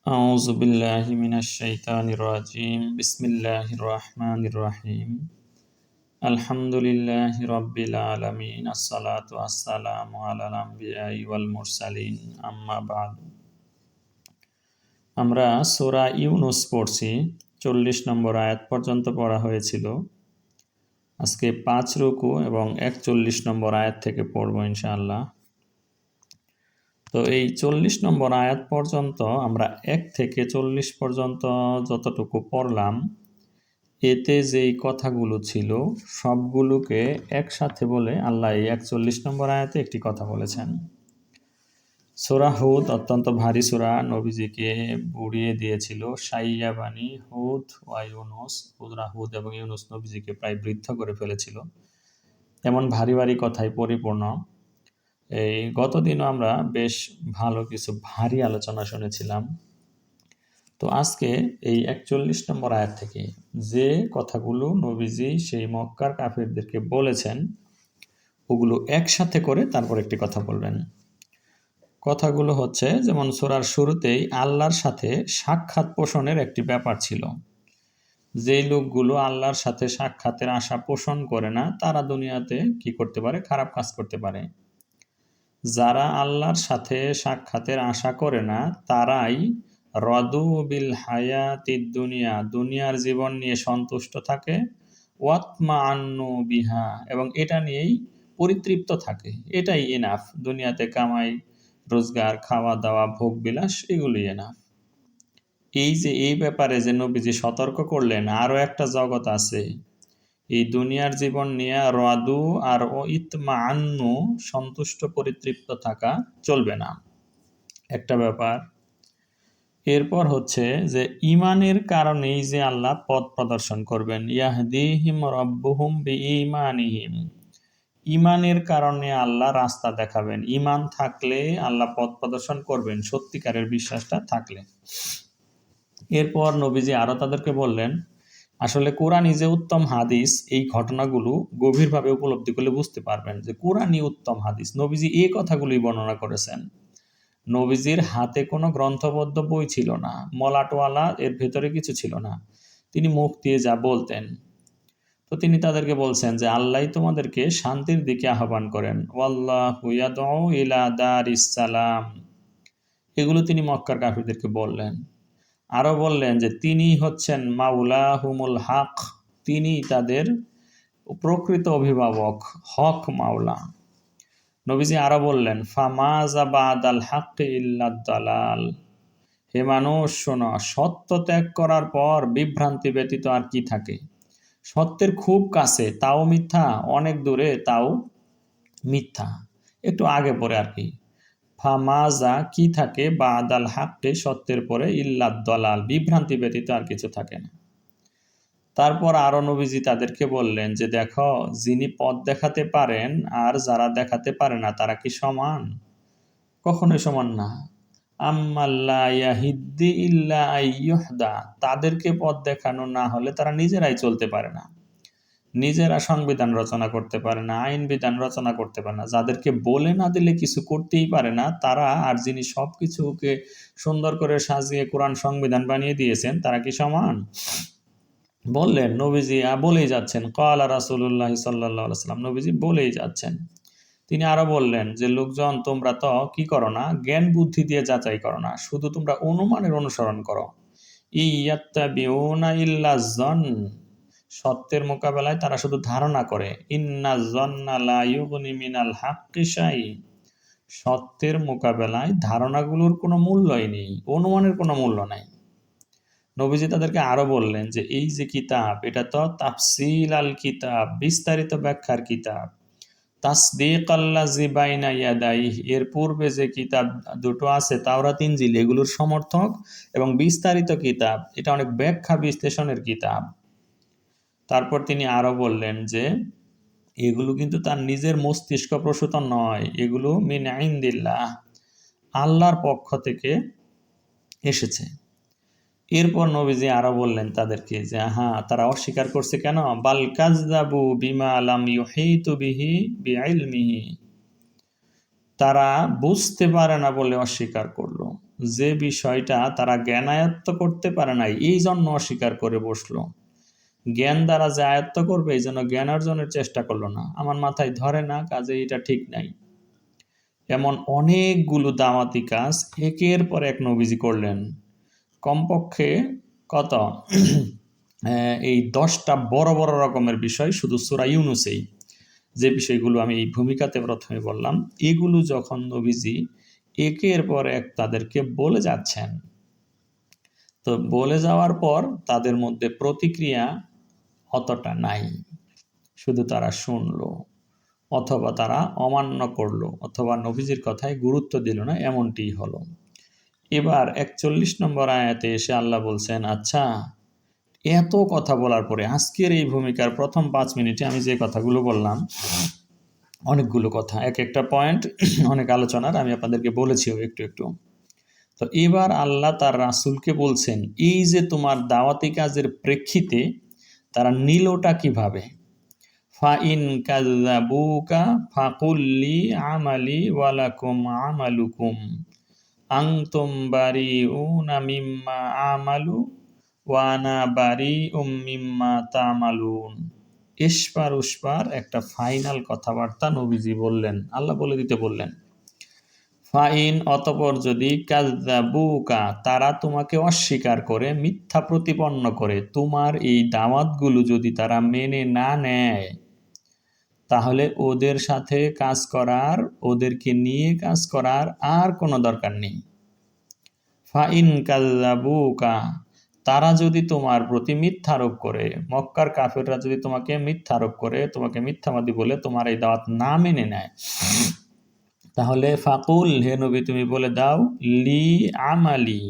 أعوذ بالله من الشيطان الرجيم بسم الله الرحمن الرحيم الحمد لله رب العالمين الصلاة والسلام على الأنبياء والمرسلين أما بعد আমরা সূরা ইউনূস পড়ছি 40 নম্বর আয়াত পর্যন্ত পড়া হয়েছিল। আজকে 5 রুকু এবং 41 নম্বর আয়াত থেকে পড়ব ইনশাআল্লাহ। তো এই 40 নম্বর আয়াত পর্যন্ত আমরা 1 থেকে 40 পর্যন্ত যতটুকু পড়লাম, এতে যেই কথাগুলো ছিল সবগুলোকে একসাথে বলে আল্লাহ এই 41 নম্বর আয়াতে একটি কথা বলেছেন। সূরা হুদ অত্যন্ত ভারী সূরা, নবীজিকে বুড়িয়ে দিয়েছিল। সাইয়াবানি হুদ ওয়া ইউনুস, হুদ এবং ইউনুস নবীজিকে প্রায় বৃদ্ধ করে ফেলেছিল। এমন ভারী ভারী কথায় পরিপূর্ণ। এই গতদিনও আমরা বেশ ভালো কিছু ভারী আলোচনা শুনেছিলাম। তো আজকে এই 41 নম্বর আয়াত থেকে যে কথাগুলো নবীজি সেই মক্কার কাফিরদেরকে বলেছেন, ওগুলো একসাথে করে তারপর একটি কথা বলবেন। কথাগুলো হচ্ছে, যেমন সূরার শুরুতেই আল্লাহর সাথে সাক্ষাৎ পোষণের একটি ব্যাপার ছিল। যেই লোকগুলো আল্লাহর সাথে সাক্ষাতের আশা পোষণ করে না, তারা দুনিয়াতে কি করতে পারে? খারাপ কাজ করতে পারে। যারা আল্লাহর সাথে সাক্ষাতের আশা করে না, তারাই রদু বিল হায়াতিদ দুনিয়া, দুনিয়ার জীবন নিয়ে সন্তুষ্ট থাকে, ওয়াতমাআন্নু বিহা, এবং এটা নিয়েই পরিতৃপ্ত থাকে। এটাই ইনাফ। দুনিয়াতে কামাই রোজগার, খাওয়া দাওয়া, ভোগ বিলাস, এগুলোই ইনাফ। এই ব্যাপারে যে নবীজি সতর্ক করলেন, আরও একটা জগৎ আছে। এই দুনিয়ার জীবন নিয়ে রাদু আর ইতমাআন্নু, সন্তুষ্ট পরিতৃপ্ত থাকা চলবে না, একটা ব্যাপার। এরপর হচ্ছে যে ইমানের কারণেই যে আল্লাহ পথ প্রদর্শন করবেন। ইয়াহদিহিম রাব্বুহুম বিঈমানিহিম, ইমানের কারণে আল্লাহ রাস্তা দেখাবেন। ইমান থাকলে আল্লাহ পথ প্রদর্শন করবেন, সত্যিকারের বিশ্বাসটা থাকলে। এরপর নবীজি আরো তাদেরকে বললেন, আসলে কোরআনই যে উত্তম হাদিস, এই ঘটনাগুলো গভীরভাবে উপলব্ধি করলে বুঝতে পারবেন যে কোরআনই উত্তম হাদিস। নবীজি এই কথাগুলোই বর্ণনা করেছেন। নবীজির হাতে কোনো গ্রন্থবদ্ধ বই ছিল না, মলাটওয়ালা এর ভেতরে কিছু ছিল না। তিনি মুখ দিয়ে যা বলতেন। তো তিনি তাদেরকে বলছেন যে আল্লাহ তোমাদেরকে শান্তির দিকে আহ্বান করেন। ওয়াল্লাহু ইয়াদউ ইলা দারিস সালাম, এগুলো তিনি মক্কার কাফিরদেরকে বললেন। আরো বললেন যে তিনি হচ্ছেন মাওলাহুমুল হক, তিনি তাদের প্রকৃত অভিভাবক, হক মাওলা। নবীজি আরো বললেন, ফামাযা বাদাল হাক্কি ইল্লা দালাল, হে মানুষ শোনো, সত্য ত্যাগ করার পর বিভ্রান্তি ব্যতীত আর কি থাকে? সত্যের খুব কাছে তাও মিথ্যা, অনেক দূরে তাও মিথ্যা। একটু আগে পরে আর কি। ফামাজা, কি থাকে? বাদাল হাক্কি, সত্যের পরে, ইল্লাদ দলাল, বিভ্রান্তি ব্যতীত আর কিছু থাকে না। তারপর আরো নবীজি তাদেরকে বললেন যে দেখো, যিনি পথ দেখাতে পারেন আর যারা দেখাতে পারে না, তারা কি সমান? কখনোই সমান না। আম্মাল্লা ইয়াহিদ্দি ইল্লা আইয়ুহদা, তাদেরকে পথ দেখানো না হলে তারা নিজেরাই চলতে পারে না, নিজেরা সংবিধান রচনা করতে পারে না, আইন বিধান রচনা করতে পারে না। যাদেরকে বলে না দিলে কিছু করতেই পারে না, তারা আর যিনি সবকিছুকে সুন্দর করে সাজিয়ে কোরআন সংবিধান বানিয়ে দিয়েছেন, তারা কি সমান? বললেন নবীজি বলেই যাচ্ছেন, ক্বালা রাসূলুল্লাহ সাল্লাল্লাহু আলাইহি ওয়াসাল্লাম, নবীজি বলেই যাচ্ছেন। তিনি আরো বললেন যে লোকজন, তোমরা তো কি করো না? জ্ঞান বুদ্ধি দিয়ে যাচাই করো না, শুধু তোমরা অনুমানের অনুসরণ করো। ইয়াত্তাবিউনা ইল্লা যন, সত্যের মোকাবেলায় তারা শুধু ধারণা করে। ইন্না যন্না লা ইউগনি মিনাল হাক্কি শাই, সত্যের মোকাবেলায় ধারণাগুলোর কোনো মূল্যই নেই, অনুমানের কোনো মূল্য নাই। নবীজি তাদেরকে আরো বললেন যে এই যে কিতাব, এটা তো তাফসিল আল কিতাব, বিস্তারিত ব্যাখ্যার কিতাব। তাসদীক আল্লাযী বাইনা ইয়াদাইহি, এর পূর্বে যে কিতাব দুটো আছে, তাওরাত ইনজিল, এগুলোর সমর্থক এবং বিস্তারিত কিতাব। এটা অনেক ব্যাখ্যা বিশ্লেষণের কিতাব। তারপর তিনি আরো বললেন যে এগুলো কিন্তু তার নিজের মস্তিষ্ক প্রসূত নয়, এগুলো মিন ইনদিল্লাহ, আল্লাহর পক্ষ থেকে এসেছে। এরপর নবীজি আরো বললেন তাদেরকে যে তারা অস্বীকার করছে কেন? বাল কাযযাবু বিমা লাম ইউহীতু বিহি বিইলমিহি, তারা বুঝতে পারে না বলে অস্বীকার করলো। যে বিষয়টা তারা জ্ঞানায়ত্ত করতে পারে নাই, এই জন্য অস্বীকার করে বসলো। জ্ঞান দ্বারা যে আয়ত্ত করবে এই জন্য জ্ঞান অর্জনের চেষ্টা করলো না, আমার মাথায় ধরে না, কাজে এটা ঠিক নাই। এমন অনেকগুলো দাওয়াতি কাজ একের পর এক নবীজি করলেন। কমপক্ষে কত এই 10টা বড় বড় রকমের বিষয় শুধু সূরা ইউনূসেই, যে বিষয়গুলো আমি এই ভূমিকাতে প্রথমে বললাম, এগুলো যখন নবীজি একের পর এক তাদেরকে বলে যাচ্ছেন, তো বলে যাওয়ার পর তাদের মধ্যে প্রতিক্রিয়া অতটা নাই, শুধু তারা শুনলো, অথবা তারা অমান্য করলো, অথবা নবীজির কথায় গুরুত্ব দিল না, এমনটি হলো। এবার 41 নম্বর আয়াতে এসে আল্লাহ বলছেন, আচ্ছা, এত কথা বলার পরে আজকের এই ভূমিকার প্রথম 5 মিনিটে আমি যে কথাগুলো বললাম, অনেকগুলো কথা, এক একটা পয়েন্ট অনেক আলোচনার, আমি আপনাদেরকে বলেছিও একটু একটু। তো এবার আল্লাহ তার রাসূলকে বলছেন, এই যে তোমার দাওয়াতি কাজের প্রেক্ষিতে তারা নিলটা কিভাবে। ফাইন কাযযাবুকা ফাকুল্লি আমালি ওয়ালাকুম আমালুকুম আনতুম বারিউনা মিম্মা আমালু ওয়া আনা বারিউম মিম্মা তা'মালুন। এসপার ওসপার একটা ফাইনাল কথাবার্তা নবীজি বললেন, আল্লাহ বলে দিতে বললেন। ফাইন অতঃপর যদি কাযযাবুকা তারা তোমাকে অস্বীকার করে, মিথ্যা প্রতিপন্ন করে, তোমার এই দাওয়াতগুলো যদি তারা মেনে না নেয়, তাহলে ওদের সাথে কাজ করার, ওদেরকে নিয়ে কাজ করার আর কোনো দরকার নেই। ফাইন কাযযাবুকা তারা যদি তোমার প্রতি মিথ্যারোপ করে, মক্কার কাফেররা যদি তোমাকে মিথ্যারোপ করে, তোমাকে মিথ্যাবাদী বলে তোমার এই দাওয়াত না মেনে নেয়, তাহলে ফাকুল, হে নবী তুমি বলে দাও, লি আমালি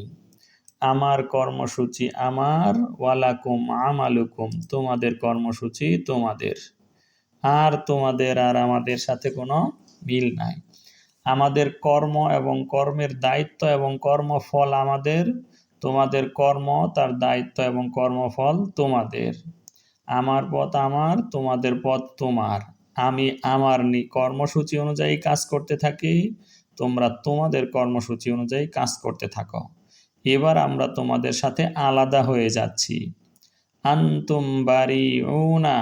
আমার কর্মসূচি আমার, ওয়ালাকুম আমালুকুম তোমাদের কর্মসূচি তোমাদের, আর তোমাদের আর আমাদের সাথে কোনো মিল নাই। আমাদের কর্ম এবং কর্মের দায়িত্ব এবং কর্মফল আমাদের, তোমাদের কর্ম তার দায়িত্ব এবং কর্মফল তোমাদের। আমার পথ আমার, তোমাদের পথ তোমার। আমি আমার কর্মসূচি অনুযায়ী কাজ করতে থাকি, তোমরা তোমাদের কর্মসূচি অনুযায়ী কাজ করতে থাকো। এবার আমরা তোমাদের সাথে আলাদা হয়ে যাচ্ছি। আনতুম বারিউনা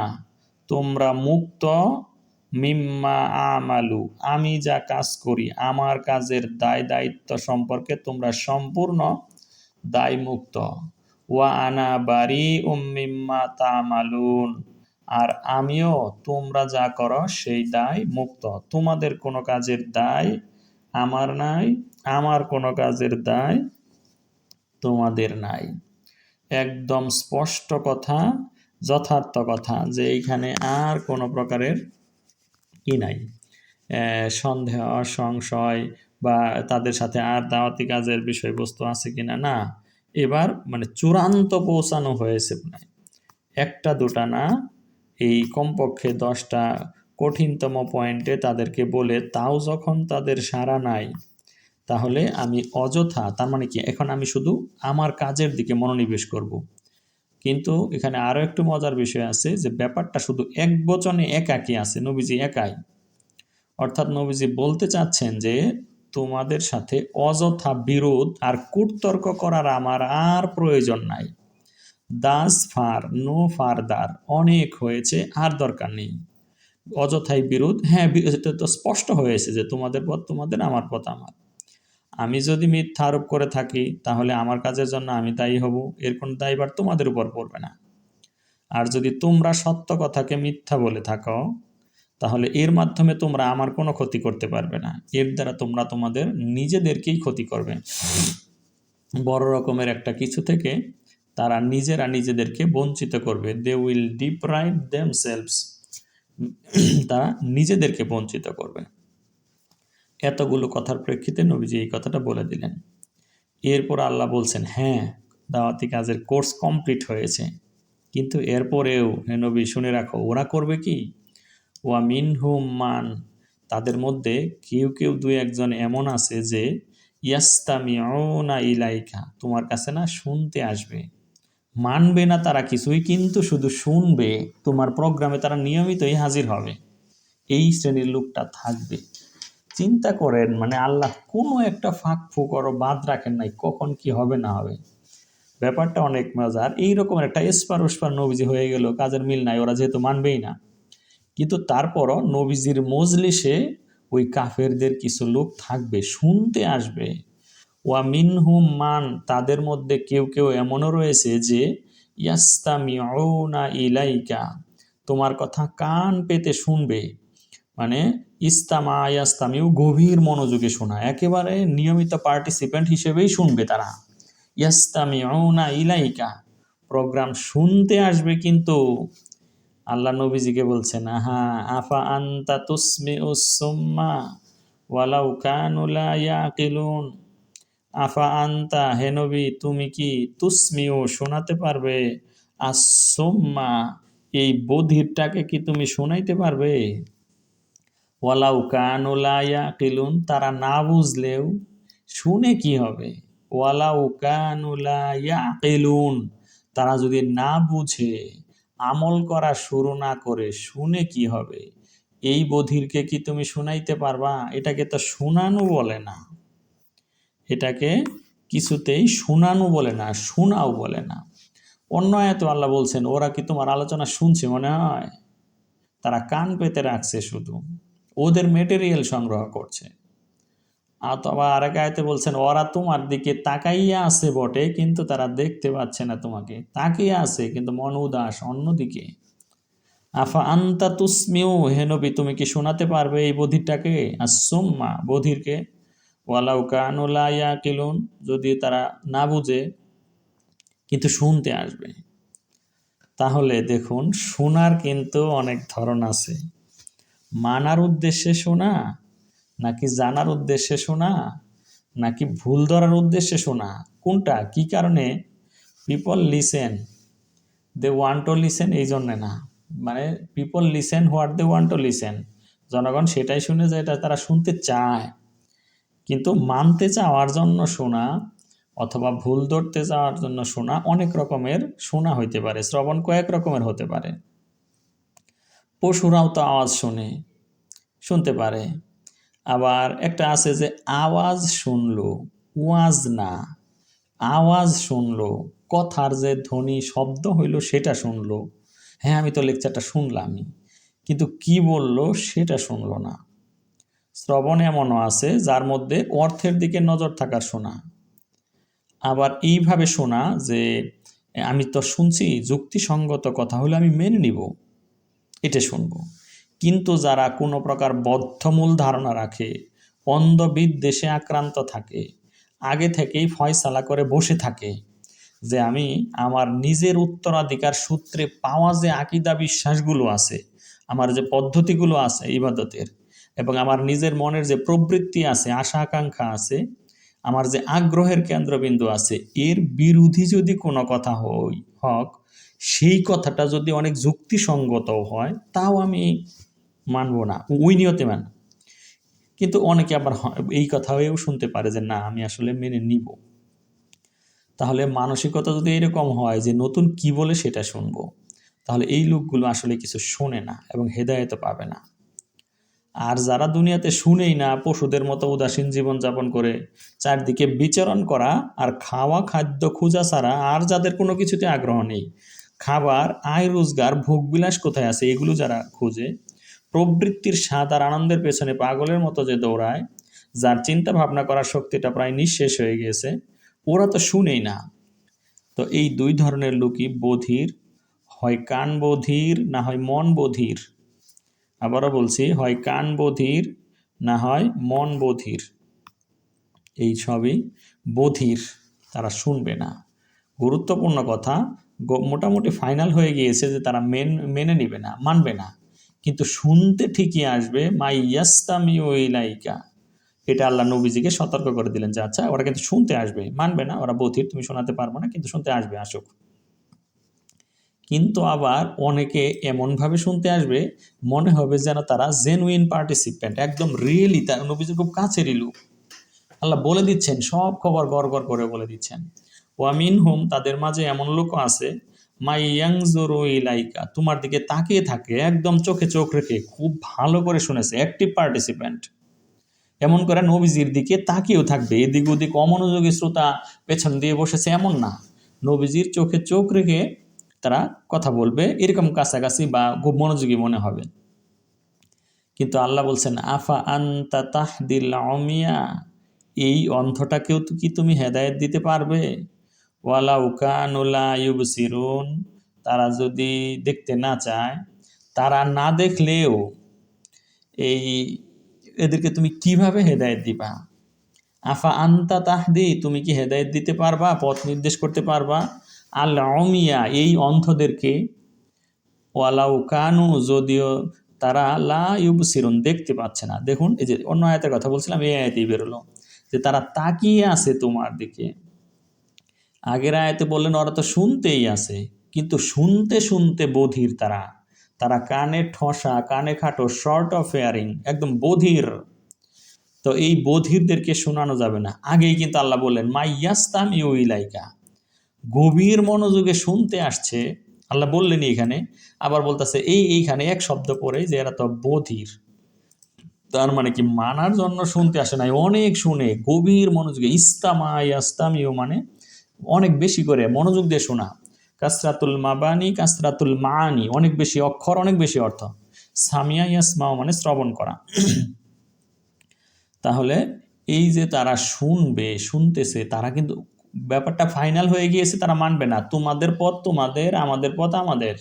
তোমরা মুক্ত, মিম্মা আমালু আমি যা কাজ করি, আমার কাজের দায় দায়িত্ব সম্পর্কে তোমরা সম্পূর্ণ দায়মুক্ত। ওয়া আনা বারিউম মিম্মা তা'মালুন আর আমিও তোমরা যা করো সেই দায় মুক্ত। তোমাদের কোনো কাজের দায় আমার নাই, আমার কোনো কাজের দায় তোমাদের নাই। একদম স্পষ্ট কথা, যথার্থ কথা, যে এইখানে আর কোনো প্রকারের কি নাই, সন্দেহ সংশয় বা তাদের সাথে আর দাওয়াতি কাজের বিষয়বস্তু আছে কিনা, না, এবার মানে চূড়ান্ত পৌঁছানো হয়েছে। একটা দুটা না, এই কমপক্ষে 10টা কঠিনতম পয়েন্টে তাদেরকে বলে, তাও যখন তাদের সাড়া নাই, তাহলে আমি অযথা, তার মানে কি, এখন আমি শুধু আমার কাজের দিকে মনোনিবেশ করব। কিন্তু এখানে আরো একটু মজার বিষয় আছে, যে ব্যাপারটা শুধু এক বচনে একাকী আছে, নবীজি একাই। অর্থাৎ নবীজি বলতে চাচ্ছেন যে তোমাদের সাথে অযথা বিরোধ আর কুটতর্ক করার আমার আর প্রয়োজন নাই। দাস ফার নো ফারদার, অনেক হয়েছে, আর দরকার নেই। অযথাই বিরোধ, হ্যাঁ এটা তো স্পষ্ট হয়েছে যে তোমাদের পথ তোমাদের, আমার পথ আমার। আমি যদি মিথ্যা আরোপ করে থাকি তাহলে আমার কাজের জন্য আমি দায়ী হব, এর কোনো দায়ভার তোমাদের উপর পড়বে না। আর যদি তোমরা সত্য কথাকে মিথ্যা বলে থাকো, তাহলে এর মাধ্যমে তোমরা আমার কোনো ক্ষতি করতে পারবে না, এর দ্বারা তোমরা তোমাদের নিজেদেরকেই ক্ষতি করবে। বড় রকমের একটা কিছু থেকে তারা নিজেরা নিজেদেরকে বঞ্চিত করবে। দে উইল ডিপ্রাইভ দেমসেলভস, তারা নিজেদেরকে বঞ্চিত করবে। এতগুলো কথার প্রেক্ষিতে নবীজি এই কথাটা বলে দিলেন। এরপর আল্লাহ বলছেন, হ্যাঁ, দাওয়াতি কাজের কোর্স কমপ্লিট হয়েছে, কিন্তু এরপরেও হে নবী শুনে রাখো, ওরা করবে কি, ওয়া মিনহুম মান তাদের মধ্যে কেউ কেউ দুই একজন এমন আছে যে ইয়াস্তামিউনা ইলাইকা তোমার কাছে না শুনতে আসবে, মানবে না তারা কিছুই, কিন্তু শুধু শুনবে, তোমার প্রোগ্রামে তারা নিয়মিতই হাজির হবে। এই শ্রেণীর লোকটা থাকবে। চিন্তা করেন, মানে আল্লাহ কোনো একটা ফাঁক ফুকরও বাদ রাখেন নাই, কখন কি হবে না হবে। ব্যাপারটা অনেক মজার। এইরকম একটা এসপার ওসপার নবীজি হয়ে গেল, কাজের মিল নাই, ওরা যেহেতু মানবেই না। কিন্তু তারপরও নবীজির মজলিসে ওই কাফেরদের কিছু লোক থাকবে, শুনতে আসবে। ওয়া মিনহুম মান, তাদের মধ্যে কেউ কেউ এমনও রয়েছে যে ইয়াস্তামিউনা ইলাইকা, তোমার কথা কান পেতে শুনবে। মানে ইস্তামা ইয়াস্তামিউ, গভীর মনোযোগে শোনা, একেবারে নিয়মিত পার্টিসিপেন্ট হিসেবেই শুনবে তারা। ইয়াস্তামিউনা ইলাইকা, প্রোগ্রাম শুনতে আসবে, কিন্তু আল্লাহ নবীজিকে বলছেন, আহা আফা আনতা তুসমিউস সুম্মা ওয়ালাউ কানু লা ইয়াকিলুন। আফা আনতা, হে নবী তুমি কি, তুসমিউ শোনাতে পারবে, আসুম্মা এই বধিরটাকে কি তুমি শোনাইতে পারবে, ওয়ালাউ কানু লা ইয়াকিলুন তারা না বুঝলেও শুনে কি হবে, ওয়ালাউ কানু লা ইয়াকিলুন তারা যদি না বুঝে আমল করা শুরু না করে শুনে কি হবে, এই বধিরকে কি তুমি শুনাইতে পারবা? এটাকে তো শোনানো বলে না, এটাকে কিছুতেই শোনানো বলে না, শোনাও বলে না। অন্য আয়াতে আল্লাহ বলছেন, ওরা কি তোমার আলোচনা শুনছে মনে হয়? তারা কান পেতে রাখছে, শুধু ওদের মেটেরিয়াল সংগ্রহ করছে। অথবা আরেক আয়াতে বলছেন, ওরা তোমার দিকে তাকাইয়া আছে বটে, কিন্তু তারা দেখতে পাচ্ছে না তোমাকে, তাকিয়ে আছে কিন্তু মন উদাস অন্যদিকে। আফা আনতা তুসমিউ, হে নবী তুমি কি শোনাতে পারবে এই বধিরটাকে, আসুম্মা বধিরকে, ওয়ালাউ কানু লা ইয়াকিলুন যদি তারা না বুঝে কিন্তু শুনতে আসবে। তাহলে দেখুন, শোনার কিন্তু অনেক ধরন আছে। মানার উদ্দেশ্যে শোনা, নাকি জানার উদ্দেশ্যে শোনা, নাকি ভুল ধরার উদ্দেশ্যে শোনা, কোনটা কি কারণে? People listen, they want to listen, এই জন্যে না, মানে people listen what they want to listen, জনগণ সেটাই শুনে যে এটা তারা শুনতে চায়। কিন্তু মানতে চাওয়ার জন্য শোনা অথবা ভুল ধরতে চাওয়ার জন্য শোনা, অনেক রকমের শোনা হইতে পারে, শ্রবণ কয়েক রকমের হতে পারে। পশুরাও তো আওয়াজ শুনতে পারে। আবার একটা আছে যে আওয়াজ শুনলো, ওয়াজ না, আওয়াজ শুনলো, কথার যে ধ্বনি শব্দ হইল সেটা শুনলো। হ্যাঁ আমি তো লেকচারটা শুনলামই, কিন্তু কি বলল সেটা শুনলো না। শ্রবণ এমনও আছে যার মধ্যে অর্থের দিকে নজর থাকার শোনা। আবার এইভাবে শোনা যে আমি তো শুনছি, যুক্তিসঙ্গত কথা হলে আমি মেনে নিব, এটা শুনবো। কিন্তু যারা কোনো প্রকার বদ্ধমূল ধারণা রাখে, অন্ধবিদ্বেষে আক্রান্ত থাকে, আগে থেকেই ফয়সালা করে বসে থাকে যে আমি আমার নিজের উত্তরাধিকার সূত্রে পাওয়া যে আকীদা বিশ্বাসগুলো আছে, আমার যে পদ্ধতিগুলো আছে ইবাদতের, এবং আমার নিজের মনের যে প্রবৃত্তি আছে, আশা আকাঙ্ক্ষা আছে, আমার যে আগ্রহের কেন্দ্রবিন্দু আছে, এর বিরোধী যদি কোনো কথা হক, সেই কথাটা যদি অনেক যুক্তিসঙ্গতও হয়, তাও আমি মানব না, ওই নিয়তে মানব। কিন্তু অনেকে আবার এই কথাও শুনতে পারে যে না আমি আসলে মেনে নিব। তাহলে মানসিকতা যদি এরকম হয় যে নতুন কি বলে সেটা শুনবো, তাহলে এই লোকগুলো আসলে কিছু শোনে না এবং হেদায়েত পাবে না। আর যারা দুনিয়াতে শুনেই না, পশুদের মতো উদাসীন জীবনযাপন করে চারদিকে বিচরণ করা আর খাওয়া খাদ্য খোঁজা ছাড়া আর যাদের কোনো কিছুতে আগ্রহ নেই, খাবার, আয় রোজগার, ভোগবিলাস কোথায় আছে এগুলো যারা খোঁজে, প্রবৃত্তির স্বাদ আর আনন্দের পেছনে পাগলের মতো যে দৌড়ায়, যার চিন্তা ভাবনা করার শক্তিটা প্রায় নিঃশেষ হয়ে গিয়েছে, ওরা তো শুনেই না। তো এই দুই ধরনের লোকই বধির, হয় কান বধির না হয় মন বধির। আবারও বলছি, হয় কান বধির না হয় মন বধির, এই সবই বধির, তারা শুনবে না। গুরুত্বপূর্ণ কথা, মোটামুটি ফাইনাল হয়ে গিয়েছে যে তারা মেনে নিবে না, মানবে না, কিন্তু শুনতে ঠিকই আসবে। মাই ইয়াস্তামিউ ইলাইকা, এটা আল্লাহ নবীজিকে সতর্ক করে দিলেন যে আচ্ছা ওরা কিন্তু শুনতে আসবে, মানবে না, ওরা বধির, তুমি শোনাতে পারবো না, কিন্তু শুনতে আসবে, আসুক। কিন্তু আবার অনেকে এমনভাবে শুনতে আসবে মনে হবে যেন তারা জেনুইন পার্টিসিপেন্ট, একদম রিয়েলি তার নবীজির খুব কাছেরই লোক। আল্লাহ বলে দিচ্ছেন, সব খবর গড় গড় করে বলে দিচ্ছেন। ওয়ামিন হুম, তাদের মাঝে এমন লোকও আছে, মাই ইয়াংজুরু ইলাইকা, তোমার দিকে তাকিয়ে থাকে, একদম চোখে চোখ রেখে খুব ভালো করে শুনেছে, অ্যাক্টিভ পার্টিসিপেন্ট। এমন করে নবীজির দিকে তাকিয়েও থাকবে, এদিক ওদিক অমনোযোগী শ্রোতা পেছন দিয়ে বসেছে এমন না, নবীজির চোখে চোখ রেখে তারা কথা বলবে, এরকম কাছাকাছি বা খুব মনোযোগী মনে হবে। কিন্তু আল্লাহ বলছেন আফা আনতা তাহদিল উমিয়া, এই অন্ধটাকেও কি তুমি হেদায়েত দিতে পারবে? ওয়ালাউ কানু লা ইউবসিরুন, তারা যদি দেখতে না চায়, তারা না দেখলেও এই এদেরকে তুমি কিভাবে হেদায়েত দিবা? আফা আনতা তাহদি, তুমি কি হেদায়েত দিতে পারবা, পথ নির্দেশ করতে পারবা? আল উমিয়া, এই অন্ধদেরকে, ওয়ালাউ কানু, যদিও তারা লা ইউবসিরুন, দেখতে পাচ্ছে না। দেখুন এই যে অন্য আয়াতের কথা বলছিলাম, এই আয়াতেই বেরোলো যে তারা তাকিয়ে আছে তোমার দিকে। আগের আয়াতে বললেন ওরা তো শুনতেই আছে, কিন্তু শুনতে শুনতে বধির তারা, তারা কানে ঠসা, কানে খাটো, শর্ট অফ হেয়ারিং, একদম বধির। তো এই বধিরদেরকে শোনানো যাবে না। আগেই কিন্তু আল্লাহ বললেন মাইয়াস্তাম ইউ ইলাইকা, গভীর মনোযোগে শুনতে আসছে, আল্লাহ বললেনি এখানে, আবার বলতেছে এইখানে এক শব্দ পরে যে এরা তো বধির। তার মানে কি, মানার জন্য শুনতে আসে নাই, অনেক শুনে গভীর মনোযোগে, ইস্তামা ইয়াস্তামিউ মানে অনেক বেশি করে মনোযোগ দিয়ে শোনা। কাসরাতুল মাবানি কাসরাতুল মানি, অনেক বেশি অক্ষর, অনেক বেশি অর্থ। সামিয়া ইয়াসমাউ মানে শ্রবণ করা। তাহলে এই যে তারা শুনবে, শুনতেছে, তারা কিন্তু ব্যাপারটা ফাইনাল হয়ে গিয়েছে, তারা মানবে না। তোমাদের পথ তোমাদের, আমাদের পথ আমাদের।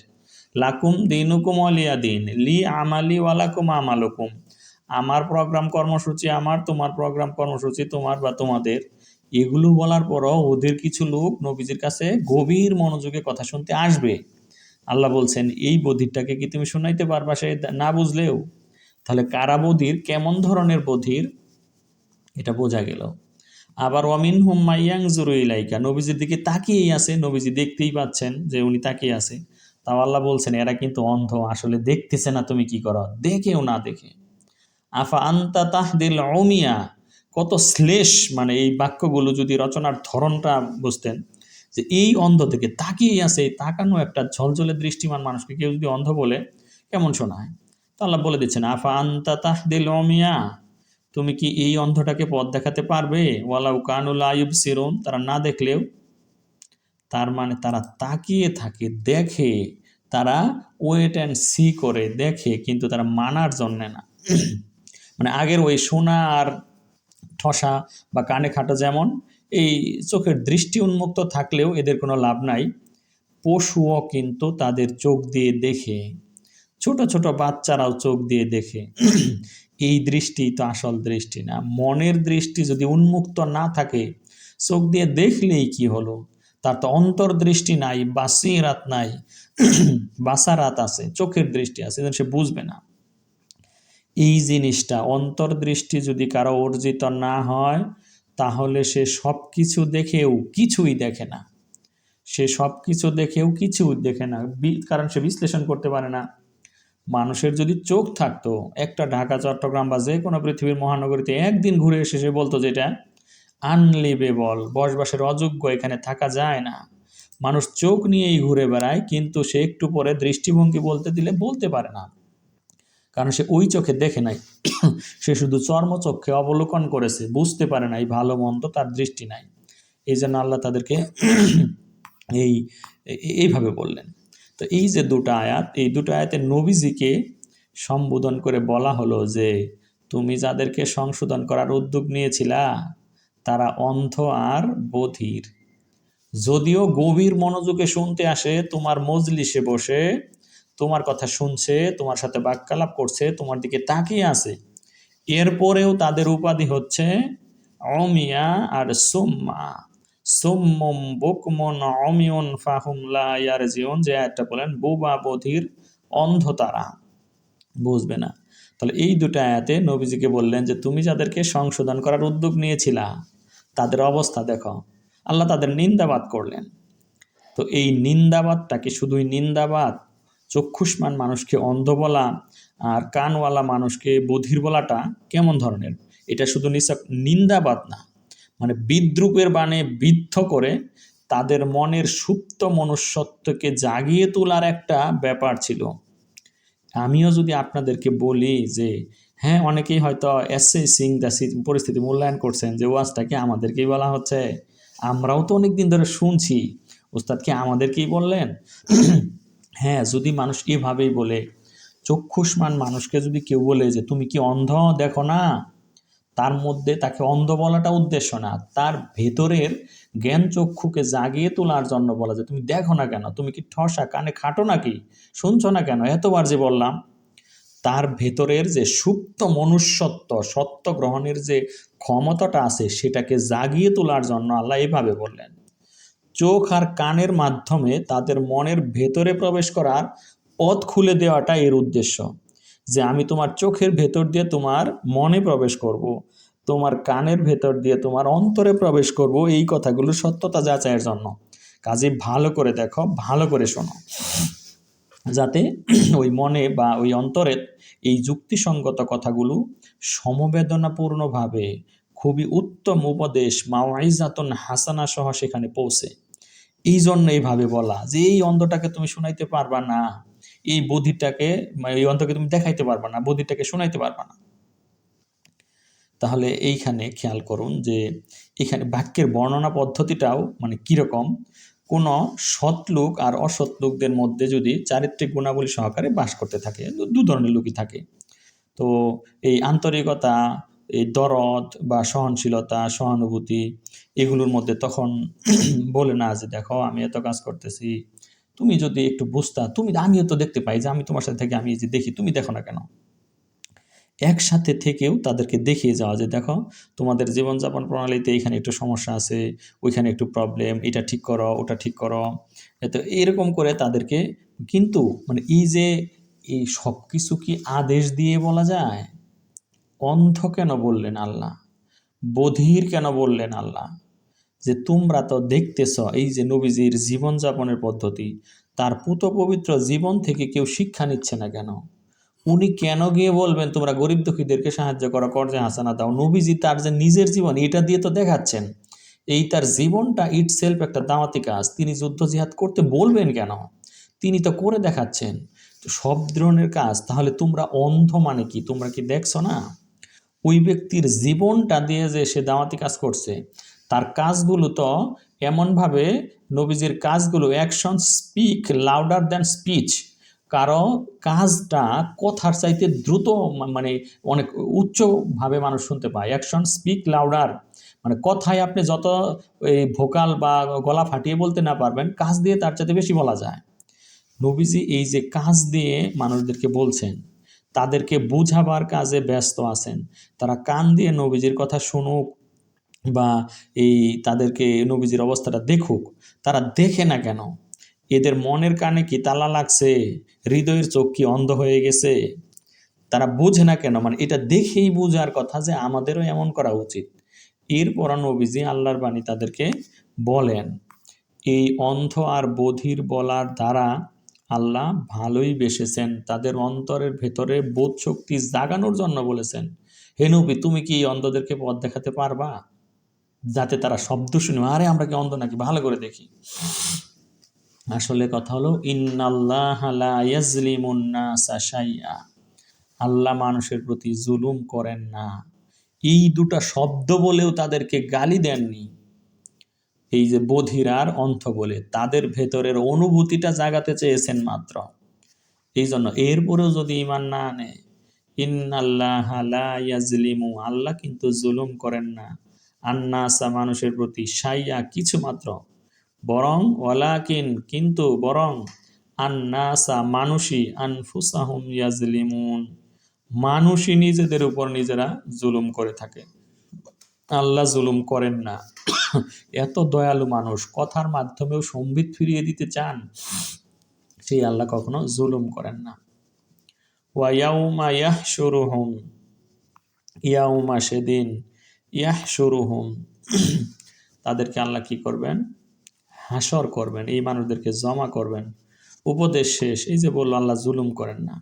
লাকুম দিনুকুম ওয়ালিয়া দিন, লি আমালি ওয়ালাকুম আমালুকুম, আমার প্রোগ্রাম কর্মসূচি আমার, তোমার প্রোগ্রাম কর্মসূচি তোমার বা তোমাদের। এগুলো বলার পরও ওদের কিছু লোক নবীজির কাছে গভীর মনোযোগে কথা শুনতে আসবে। আল্লাহ বলছেন এই বধিরটাকে কি তুমি শোনাইতে পারবা, সে না বুঝলেও? তাহলে কারা বধির, কেমন ধরনের বধির, এটা বোঝা গেল। আবার ওয়ামিন হুম মাইয়াং জুরু ইলাইকা, নবীজির দিকে তাকিয়েই আছে, নবীজি দেখতেই পাচ্ছেন যে উনি তাকিয়ে আছে, তাও আল্লাহ বলছেন এরা কিন্তু অন্ধ, আসলে দেখতেছে না, তুমি কি করো, দেখেও না দেখে। আফা আন্তা তাহদিল উমিয়া, কত শ্লেষ, মানে এই বাক্যগুলো যদি রচনার ধরনটা বুঝতেন, যে এই অন্ধ থেকে তাকিয়েই আছে, এই তাকানো একটা ঝলঝলে দৃষ্টিমান মানুষকে কেউ যদি অন্ধ বলে কেমন শোনায়? তো আল্লাহ বলে দিচ্ছেন আফা আন্তা তাহদিল উমিয়া, তুমি কি এই অন্ধটাকে পথ দেখাতে পারবে? ওয়ালাউ কানু লা ইউবসিরুন, তারা না দেখলেও। তার মানে তারা তাকিয়ে থাকে, দেখে, তারা ওয়েট অ্যান্ড সি করে দেখে, কিন্তু তারা মানার জন্য না। মানে আগের ওই শোনা আর ঠসা বা কানে খাটো, যেমন এই চোখের দৃষ্টি উন্মুক্ত থাকলেও এদের কোনো লাভ নাই। পশুও কিন্তু তাদের চোখ দিয়ে দেখে, ছোট ছোট বাচ্চারাও চোখ দিয়ে দেখে। এই দৃষ্টি তো আসল দৃষ্টি না। মনের দৃষ্টি যদি উন্মুক্ত না থাকে, চোখ দিয়ে দেখলেই কি হলো, তার তো অন্তর্দৃষ্টি নাই, বাসিরাত নাই। বাসারাত আছে, চোখের দৃষ্টি আছে, সে বুঝবে না। এই জিনিসটা, অন্তর্দৃষ্টি যদি কারো অর্জিত না হয়, তাহলে সে সব কিছু দেখেও কিছুই দেখে না। সে সব কিছু দেখেও কিছু দেখে না, কারণ সে বিশ্লেষণ করতে পারে না। মানুষের যদি চোখ থাকতো, একটা ঢাকা, চট্টগ্রাম বা যে কোনো পৃথিবীর মহানগরীতে একদিন ঘুরে এসে সে বলতো যে এটা আনলিভেবল, বসবাসের অযোগ্য, এখানে থাকা যায় না। মানুষ চোখ নিয়েই ঘুরে বেড়ায়, কিন্তু সে একটু পরে দৃষ্টিভঙ্গি বলতে দিলে বলতে পারে না, কারণ সে ওই চোখে দেখে নাই। সে শুধু চর্মচক্ষে অবলোকন করেছে, বুঝতে পারে নাই ভালো মন্দ, তার দৃষ্টি নাই। এই জন্য আল্লাহ তাদেরকে এই এইভাবে বললেন। তো এই যে দুটো আয়াত, এই দুটো আয়াতে নবীজিকে সম্বোধন করে বলা হলো যে তুমি যাদেরকে সংশোধন করার উদ্যোগ নিয়েছিলা তারা অন্ধ আর বধির। যদিও গভীর মনোযোগে শুনতে আসে, তোমার মজলিসে বসে তোমার কথা শুনছে, তোমার সাথে বাক্যালাপ করছে, তোমার দিকে তাকিয়ে আছে, এরপরেও তাদের উপাধি হচ্ছে অমিয়া আর সুম্মা। সুম্মুম বুকমুন অমিউন ফাহুম লা ইয়ারজিউন, যে একটা বলেন বোবা বধির, অন্ধ, তারা বুঝবে না। তাহলে এই দুটো আয়াতে নবীজিকে বললেন যে তুমি যাদেরকে সংশোধন করার উদ্যোগ নিয়েছিলা তাদের অবস্থা দেখো। আল্লাহ তাদের নিন্দাবাদ করলেন। তো এই নিন্দাবাদটা কি শুধুই নিন্দাবাদ? চক্ষুষ্মান মানুষকে অন্ধ বলা আর কানওয়ালা মানুষকে বধির বলাটা কেমন ধরনের? এটা শুধু নিন্দাবাদ না, মানে বিদ্রূপের বাণে বিদ্ধ করে তাদের মনের সুপ্ত মনুষ্যত্বকে জাগিয়ে তোলার একটা ব্যাপার ছিল। আমিও যদি আপনাদেরকে বলি যে হ্যাঁ, অনেকেই হয়তো অ্যাসেসিং দ্য পরিস্থিতি মূল্যায়ন করছেন যে ওয়াজটাকে আমাদেরকেই বলা হচ্ছে, আমরাও তো অনেক দিন ধরে শুনছি, ওস্তাদ কি আমাদেরকেই বললেন? হ্যাঁ, যদি মানুষ এভাবেই বলে, চক্ষুষ্মান মানুষকে যদি কেউ বলে যে তুমি কি অন্ধ দেখো না, তার মধ্যে তাকে অন্ধ বলাটা উদ্দেশ্য না, তার ভেতরের জ্ঞান চক্ষুকে জাগিয়ে তোলার জন্য বলা, যে তুমি দেখো না কেন, তুমি কি ঠসা, কানে খাটো নাকি, শুনছো না কেন, এতবার যে বললাম। তার ভেতরের যে সুপ্ত মনুষ্যত্ব, সত্য গ্রহণের যে ক্ষমতাটা আছে, সেটাকে জাগিয়ে তোলার জন্য আল্লাহ এভাবে বললেন। চোখ আর কানের মাধ্যমে তাদের মনের ভেতরে প্রবেশ করার পথ খুলে দেওয়াটা এর উদ্দেশ্য, যে আমি তোমার চোখের ভেতর দিয়ে তোমার মনে প্রবেশ করব, তোমার কানের ভেতর দিয়ে তোমার অন্তরে প্রবেশ করব, এই কথাগুলো সত্যতা যাচাইয়ের জন্য। কাজে ভালো করে দেখো, ভালো করে শোনো, যাতে ওই মনে বা ওই অন্তরের এই যুক্তিসঙ্গত কথাগুলো সমবেদনাপূর্ণভাবে খুবই উত্তম উপদেশ মাওয়াইজাতুন হাসানা সহ সেখানে পৌঁছে। এই জন্য এইভাবে বলা যে এই অন্ধটাকে তুমি শুনাইতে পারবা না, এই বধিরটাকে, এই অন্ধকে তুমি দেখাইতে পারবা না, বধিরটাকে শুনাইতে পারবা না। তাহলে এইখানে খেয়াল করুন যে এখানে বাক্যের বর্ণনা পদ্ধতিটাও মানে কিরকম, কোনো সৎ লোক আর অসৎ লোকদের মধ্যে যদি চারিত্রিক গুণাবলী সহকারে বাস করতে থাকে, দু ধরনের লোকই থাকে, তো এই আন্তরিকতা, এই দরদ বা সহনশীলতা, সহানুভূতি, এগুলোর মধ্যে তখন বলে না যে দেখো আমি এত কাজ করতেছি, তুমি যদি একটু বুঝতা, তুমি, আমিও তো দেখতে পাই যে আমি তোমার সাথে থেকে আমি এই যে দেখি, তুমি দেখো না কেন। একসাথে থেকেও তাদেরকে দেখিয়ে যাওয়া যে দেখো তোমাদের জীবনযাপন প্রণালীতে এখানে একটু সমস্যা আছে, ওইখানে একটু প্রবলেম, এটা ঠিক করো, ওটা ঠিক করো, তো এরকম করে তাদেরকে। কিন্তু মানে এই যে এই সব কিছু কি আদেশ দিয়ে বলা যায়? অন্ধ কেন বললেন আল্লাহ? বধির কেন বললেন আল্লাহ? যে তোমরা তো দেখতেছ এই যে নবীজির জীবনযাপনের পদ্ধতি, তার পুত পবিত্র জীবন থেকে কেউ শিক্ষা নিচ্ছে না কেন? উনি কেন গিয়ে বলবেন তোমরা গরিব দুঃখীদেরকে সাহায্য করো, কর্জে হাসানা দাও? নবীজি তার যে নিজের জীবন, এটা দিয়ে তো দেখাচ্ছেন। এই তার জীবনটা ইটসেলফ একটা দাওয়াতি কাজ, তিনি যুদ্ধ জিহাদ করতে বলবেন কেন? তিনি তো করে দেখাচ্ছেন। তো সব ধরনের কাজ, তাহলে তোমরা অন্ধ মানে কি? তোমরা কি দেখছো না ওই ব্যক্তির জীবনটা দিয়ে যে সে দাওয়াতি কাজ করছে, তার কাজগুলো তো এমনভাবে, নবীজির কাজগুলো action speak louder than speech, কারো কাজটা কথার চাইতে দ্রুত, মানে অনেক উচ্চভাবে মানুষ শুনতে পায়। অ্যাকশন স্পিক লাউডার মানে কথায় আপনি যত এই ভোকাল বা গলা ফাটিয়ে বলতে না পারবেন, কাজ দিয়ে তার চাইতে বেশি বলা যায়। নবীজি এই যে কাজ দিয়ে মানুষদেরকে বলছেন, তাদেরকে বুঝাবার কাজে ব্যস্ত আছেন, তারা কান দিয়ে নবীজির কথা শুনুক বা এই তাদেরকে নবীজির অবস্থাটা দেখুক, তারা দেখে না কেন? এদের মনের কানে কি তালা লাগছে? হৃদয়ের চোখ কি অন্ধ হয়ে গেছে? তারা বোঝে না কেন? মানে এটা দেখেই বোঝার কথা যে আমাদেরও এমন করা উচিত। এরপর নবীজি আল্লাহর বাণী তাদেরকে বলেন। এই অন্ধ আর বধির বলার দ্বারা আল্লাহ ভালোই বেসেছেন, তাদের অন্তরের ভেতরে বোধ শক্তি জাগানোর জন্য বলেছেন, হে নবী তুমি কি এই অন্ধদেরকে পথ দেখাতে পারবা, যাতে তারা শব্দ শুনে আরে আমরা কি অন্ধ নাকি, ভালো করে দেখি। আসলে কথা হলো ইন্নাল্লাহা লা ইয়াজলিমুন নাসা শাইআ, আল্লাহ মানুষের প্রতি জুলুম করেন না। এই দুটা শব্দ বলেও তাদেরকে গালি দেননি। এই যে বধির আর অন্ধ বলে তাদের ভেতরের অনুভূতিটা জাগাতে চেয়েছেন মাত্র। এই জন্য এরপরেও যদি ইমান না আনে, ইন্নাল্লাহা লা ইয়াজলিমু, আল্লাহ কিন্তু জুলুম করেন না, আন্নাসা মানুষের প্রতি, শাইয়া কিছু মাত্র, বরং ওয়ালাকিন কিন্তু বরং, আন্নাসা মানুষই, আনফুসাহুম ইয়াজলিমুন মানুষই নিজেদের উপর নিজেরা জুলুম করে থাকে, আল্লাহ জুলুম করেন না। এত দয়ালু মানুষ, কথার মাধ্যমেও সম্বিত ফিরিয়ে দিতে চান, সেই আল্লাহ কখনো জুলুম করেন না। ওয়ায়াউমা ইয়াহশুরুহুম, ইয়াউমা সেদিন, ইয়াহশুরুহুম তাদেরকে আল্লাহ কি করবেন? হাসর করবেন, এই মানুষদেরকে জমা করবেন। উপদেশ শেষ। এই যে বললো আল্লাহ জুলুম করেন না,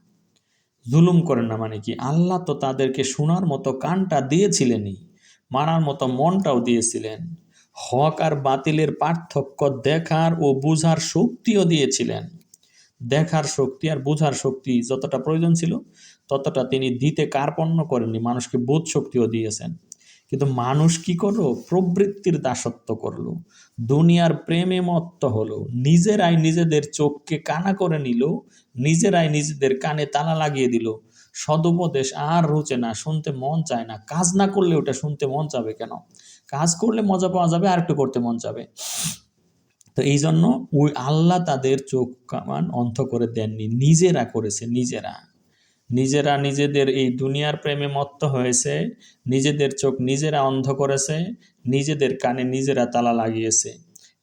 জুলুম করেন না মানে কি? আল্লাহ তো তাদেরকে শোনার মতো কানটা দিয়েছিলেনই, মানার মতো মনটাও দিয়েছিলেন, হক আর বাতিলের পার্থক্য দেখার ও বুঝার শক্তিও দিয়েছিলেন। দেখার শক্তি আর বুঝার শক্তি যতটা প্রয়োজন ছিল ততটা তিনি দিতে কার্পণ্য করেননি, মানুষকে বোধ শক্তিও দিয়েছেন। কিন্তু মানুষ কি করলো? প্রবৃত্তির দাসত্ব করলো, দুনিয়ার প্রেমে মত্ত হলো, নিজেরাই নিজেদের চোখকে কানা করে নিল, নিজেরাই নিজেদের কানে তালা লাগিয়ে দিল। সদুপদেশ আর রুচে না, শুনতে মন চায় না। কাজ না করলে ওটা শুনতে মন চাবে কেন? কাজ করলে মজা পাওয়া যাবে, আর একটু করতে মন চাবে। তো এই জন্য ওই আল্লাহ তাদের চোখ কান অন্ধ করে দেননি, নিজেরা করেছে। নিজেরা নিজেদের এই দুনিয়ার প্রেমে মত্ত হয়েছে, নিজেদের চোখ নিজেরা অন্ধ করেছে, নিজেদের কানে নিজেরা তালা লাগিয়েছে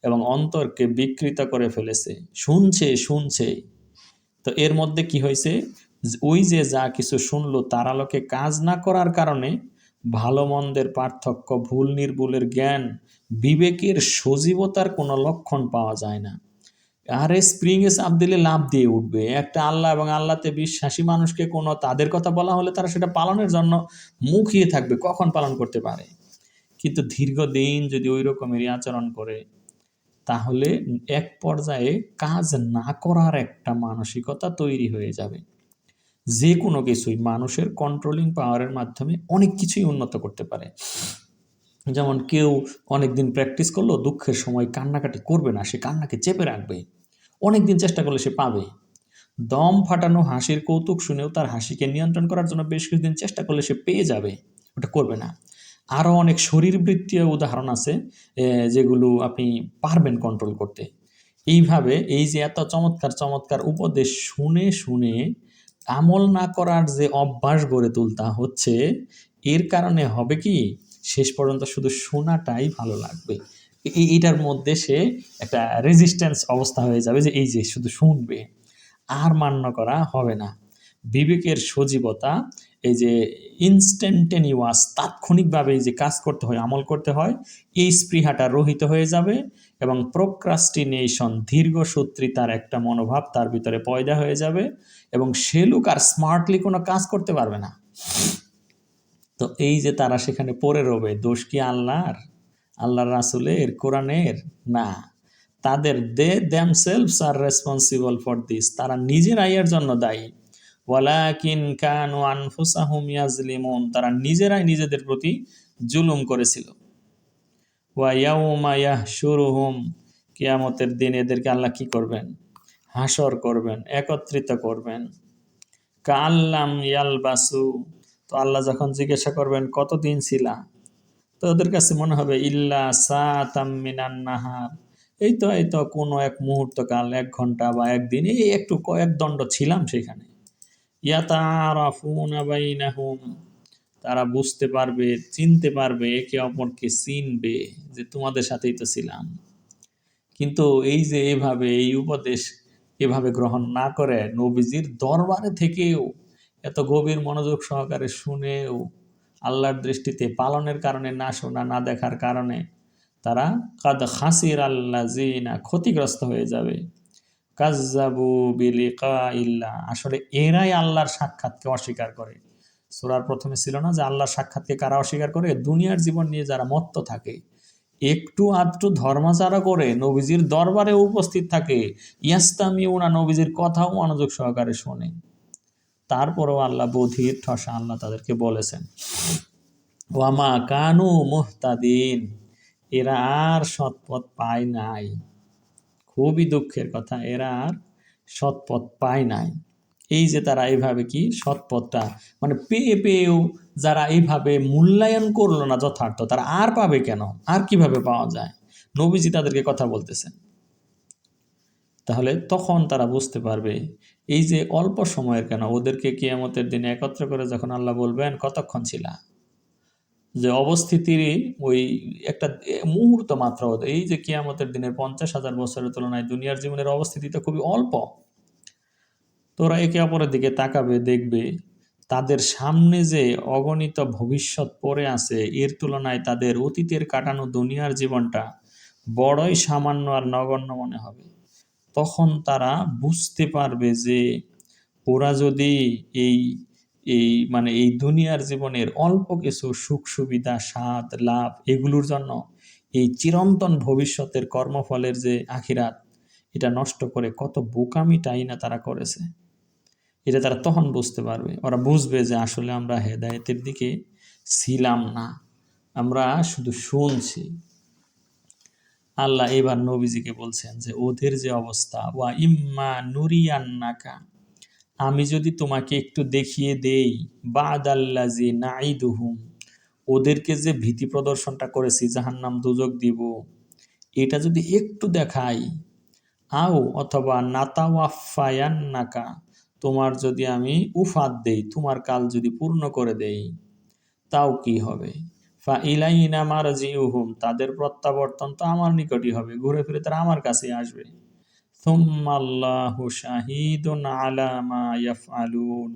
এবং অন্তরকে বিকৃত করে ফেলেছে। শুনছে। তো এর মধ্যে কি হয়েছে? ওই যে যা কিছু শুনলো তার আলোকে কাজ না করার কারণে ভালো মন্দের পার্থক্য, ভুল নির্ভুলের জ্ঞান, বিবেকের সজীবতার কোনো লক্ষণ পাওয়া যায় না। আরে স্প্রিংয়ে চাপ দিলে লাফ দিয়ে উঠবে। একটা আল্লাহ এবং আল্লাহতে বিশ্বাসী মানুষকে কোনো তাদের কথা বলা হলে তারা সেটা পালনের জন্য মুখিয়ে থাকবে, কখন পালন করতে পারে। কিন্তু দীর্ঘদিন যদি ওই রকমেরই আচরণ করে, তাহলে এক পর্যায়ে কাজ না করার একটা মানসিকতা তৈরি হয়ে যাবে। যে কোনো কিছুই মানুষের কন্ট্রোলিং পাওয়ারের মাধ্যমে অনেক কিছুই উন্নত করতে পারে। যেমন কেউ অনেকদিন প্র্যাকটিস করলো, দুঃখের সময় কান্নাকাটি করবে না, সে কান্নাকে চেপে রাখবে। অনেকদিন চেষ্টা করলে সে পাবে। দম ফাটানো হাসির কৌতুক শুনেও তার হাসিকে নিয়ন্ত্রণ করার জন্য বেশ কিছুদিন চেষ্টা করলে সে পেয়ে যাবে, ওটা করবে না। আরও অনেক শরীরবৃত্তীয় উদাহরণ আছে যেগুলো আপনি পারবেন কন্ট্রোল করতে। এইভাবে এই যে এত চমৎকার চমৎকার উপদেশ শুনে শুনে আমল না করার যে অভ্যাস গড়ে তুলতে হচ্ছে, এর কারণে হবে কি, শেষ পর্যন্ত শুধু শোনাটাই ভালো লাগবে। এইটার মধ্যে সে একটা রেজিস্ট্যান্স অবস্থা হয়ে যাবে, যে এই যে শুধু শুনবে, আর মান্য করা হবে না। বিবেকের সজীবতা, এই যে ইনস্ট্যান্টেনিয়াস, তাৎক্ষণিকভাবে এই যে কাজ করতে হয়, আমল করতে হয়, এই স্পৃহাটা রহিত হয়ে যাবে এবং প্রোক্রাস্টিনেশন, দীর্ঘসূত্রিতার একটা মনোভাব তার ভিতরে পয়দা হয়ে যাবে এবং সে লোক আর স্মার্টলি কোনো কাজ করতে পারবে না। তো এই যে তারা সেখানে পড়ে রবে, দোষ কি আল্লাহর রাসূলের, কোরআনের? না, তাদের they themselves are responsible for this, তারা নিজেরাই এর জন্য দায়ী। ওয়ালাকিন কানু আনফুসাহুম ইয়াজলিমুন, তারা নিজেরাই নিজেদের প্রতি জুলুম করেছিল। ওয়া ইয়াউমা ইয়াহশুরুহুম, কিয়ামতের দিন এদেরকে আল্লাহ কি করবেন? হাসর করবেন, একত্রিত করবেন। কাল্লাম ইয়ালবাসু, তো আল্লাহ যখন জিজ্ঞাসা করবেন কতদিন ছিলা, তো ওদের কাছে মনে হবে ইল্লা সাআতাম মিনান নাহার, এই তো কোনো এক মুহূর্তকাল, 1 ঘন্টা বা একদিন, এই একটু কয়েক দণ্ড ছিলাম সেখানে। ইয়াতারাফুনা বাইনাহুম, তারা বুঝতে পারবে, চিনতে পারবে, একে অপরকে চিনবে যে তোমাদের সাথেই তো ছিলাম। কিন্তু এই যে এভাবে এই উপদেশ এভাবে গ্রহণ না করে, নবীজির দরবারে থেকেও এত গভীর মনোযোগ সহকারে শুনেও আল্লাহর দৃষ্টিতে পালনের কারণে না শোনা, না দেখার কারণে তারা কাদ খাসির আল্লাযিনা, ক্ষতিগ্রস্ত হয়ে যাবে। কাজ্জাবু বিলিকা ইল্লা, আসলে এরাই আল্লাহর সাক্ষাৎকে অস্বীকার করে। সূরার প্রথমে ছিল না যে আল্লাহর সাক্ষাৎকে কারা অস্বীকার করে? দুনিয়ার জীবন নিয়ে যারা মত্ত থাকে, একটু আধটু ধর্মাচারা করে নবীজির দরবারে উপস্থিত থাকে, ইয়াস্তামিউনা, নবীজির কথাও মনোযোগ সহকারে শোনে, তারপরও আল্লাহ বধির ঠসা আল্লাহ তাদেরকে বলেছেন ওয়ামা কানু মুহতাদিন, এরা আর সৎপথ পায় নাই। খুবই দুঃখের কথা, এরা আর সৎপথ পায় নাই। এই যে তারা এইভাবে কি সৎপথটা মানে পেয়েও যারা এইভাবে মূল্যায়ন করলো না যথার্থ, তারা আর পাবে কেন? আর কিভাবে পাওয়া যায়? নবীজি তাদেরকে কথা বলতেছেন। তাহলে তখন তারা বুঝতে পারবে এই যে অল্প সময়ের কেন, ওদেরকে কিয়ামতের দিনে একত্র করে যখন আল্লাহ বলবেন কতক্ষণ ছিলা, যে অবস্থিতির ওই একটা মুহূর্ত মাত্র, এই যে কিয়ামতের দিনের 50,000 বছরের তুলনায় দুনিয়ার জীবনের অবস্থিতি তো খুবই অল্প। তোরা একে অপরের দিকে তাকাবে, দেখবে তাদের সামনে যে অগণিত ভবিষ্যৎ পড়ে আছে, এর তুলনায় তাদের অতীতের কাটানো দুনিয়ার জীবনটা বড়ই সামান্য আর নগণ্য মনে হবে। তখন তারা বুঝতে পারবে যে ওরা যদি এই এই মানে এই দুনিয়ার জীবনের অল্প কিছু সুখ সুবিধা, স্বাদ, লাভ, এগুলোর জন্য এই চিরন্তন ভবিষ্যতের কর্মফলের যে আখিরাত, এটা নষ্ট করে কত বোকামিটাই না তারা করেছে। এটা তারা তখন বুঝতে পারবে, ওরা বুঝবে যে আসলে আমরা হেদায়েতের দিকে ছিলাম না, আমরা শুধু শুনছি। আল্লাহ এবার নবীজিকে বলছেন যে ওদের যে অবস্থা, ওয়া ইম্মা নুরিয়ান্নাকা, আমি যদি তোমাকে একটু দেখিয়ে দেই, বাদাল্লাজি নাইদুহুম, ওদেরকে যে ভীতি প্রদর্শনটা করেছি জাহান্নাম দুজক দিব, এটা যদি একটু দেখাই, আও অথবা নাতাওয়াফায়ান্নাকা, তোমার যদি আমি উফাত দেই, তোমার কাল যদি পূর্ণ করে দেই, তাও কি হবে? ফা ইলাইনা মারজিউহুম, তাদের প্রত্যাবর্তন তো আমার নিকটই হবে, ঘুরে ফিরে তারা আমার কাছে আসবে। সুম্মাল্লাহু শাহিদুন আলা মা ইয়াফআলুন,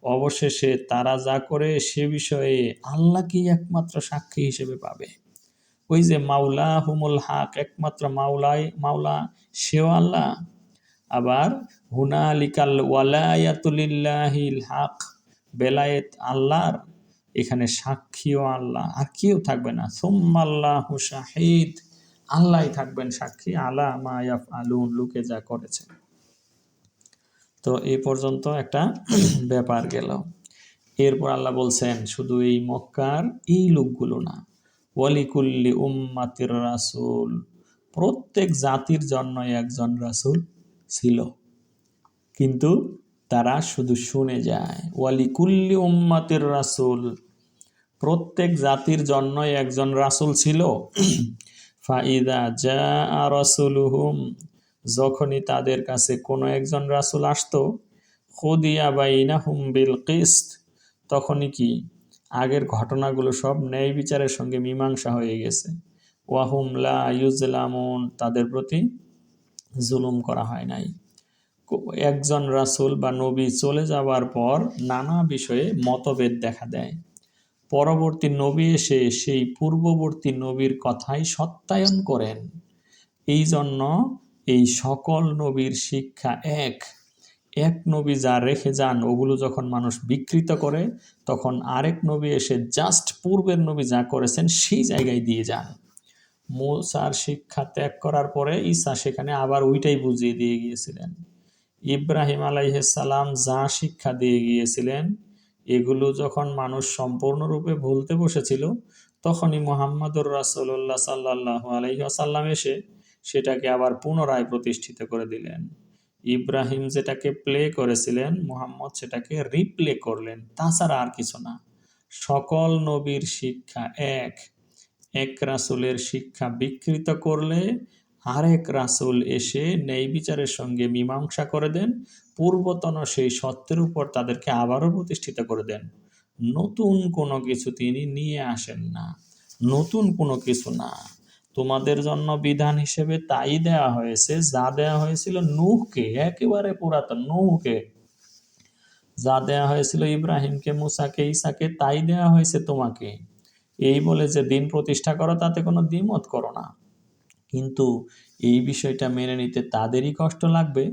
অবশেষে তারা যা করে সে বিষয়ে আল্লাহকেই একমাত্র সাক্ষী হিসেবে পাবে। ওই যে মাওলা হুমুল হক, একমাত্র মাওলা সেও আল্লাহ। আবার হুনালিকাল ওয়ালায়াতুলিল্লাহিল হক, বেলায়েত আল্লাহর, এখানে সাক্ষীও আল্লাহ, আর কেউ থাকবে না। সুম্মাল্লাহু শাহিদ, আল্লাহই থাকবেন সাক্ষী, আলা মা ইয়াফআলুন, লোকে যা করেছে। তো এই পর্যন্ত একটা ব্যাপার গেল। এরপর আল্লাহ বলছেন শুধু এই মক্কার এই লোকগুলো না, ওয়ালিকুল্লি উম্মাতির রাসূল, প্রত্যেক জাতির জন্য একজন রাসূল ছিল, কিন্তু তারা শুধু শুনে যায়। ওয়ালিকুল্লি উম্মাতির রাসূল, প্রত্যেক জাতির জন্য একজন রাসূল ছিল। ফাইদা জাআ রাসূলুহুম, যখনই তাদের কাছে কোনো একজন রাসূল আসতো, খুদিয়া বাইনাহুম বিল কিসত, তখনই কি আগের ঘটনাগুলো সব ন্যায় বিচারের সঙ্গে মীমাংসা হয়ে গেছে। ওয়াহুম লা ইউজলামুন, তাদের প্রতি জুলুম করা হয় নাই। একজন রাসূল বা নবী চলে যাওয়ার পর নানা বিষয়ে মতভেদ দেখা দেয়, পরবর্তী নবী এসে সেই পূর্ববর্তী নবীর কথাই সত্যায়ন করেন। এই জন্য এই সকল নবীর শিক্ষা এক। এক নবী যা রেখে যান ওগুলো যখন মানুষ বিকৃত করে, তখন আরেক নবী এসে জাস্ট পূর্বের নবী যা করেছেন সেই জায়গায় দিয়ে যান। মুসার শিক্ষা ত্যাগ করার পরে ঈসা সেখানে আবার ওইটাই বুঝিয়ে দিয়ে গিয়েছিলেন। ইব্রাহিম আলাইহিস সালাম যা শিক্ষা দিয়ে গিয়েছিলেন, এগুলো যখন মানুষ সম্পূর্ণরূপে ভুলতে বসেছিল, তখনই মুহাম্মদুর রাসূলুল্লাহ সাল্লাল্লাহু আলাইহি ওয়াসাল্লাম এসে সেটাকে আবার পুনরায় প্রতিষ্ঠিত করে দিলেন। ইব্রাহিম যেটাকে প্লে করেছিলেন, মুহাম্মদ সেটাকে রিপ্লে করলেন, তাছাড়া আর কিছু না। সকল নবীর শিক্ষা এক। এক রাসূলের শিক্ষা বিকৃত করলে আরেক রাসূল এসে ন্যায় বিচারের সঙ্গে মীমাংসা করে দেন, পূর্বতন সেই সত্যের উপর তাদেরকে আবারও প্রতিষ্ঠিত করে দেন। নতুন কোনো কিছু তিনি নিয়ে আসেন না, নতুন কোনো কিছু না। তোমাদের জন্য বিধান হিসেবে তাই দেয়া হয়েছে যা দেয়া হয়েছিল নূহকে, একেবারে পুরাতন নূহকে। যা দেয়া হয়েছিল ইব্রাহিমকে, মুসাকে, ঈসাকে, তাই দেয়া হয়েছে তোমাকে। এই বলে যে দিন প্রতিষ্ঠা করো তাতে কোনো দ্বিমত করো না। কিন্তু এই বিষয়টা মেনে নিতে তাদেরই কষ্ট লাগবে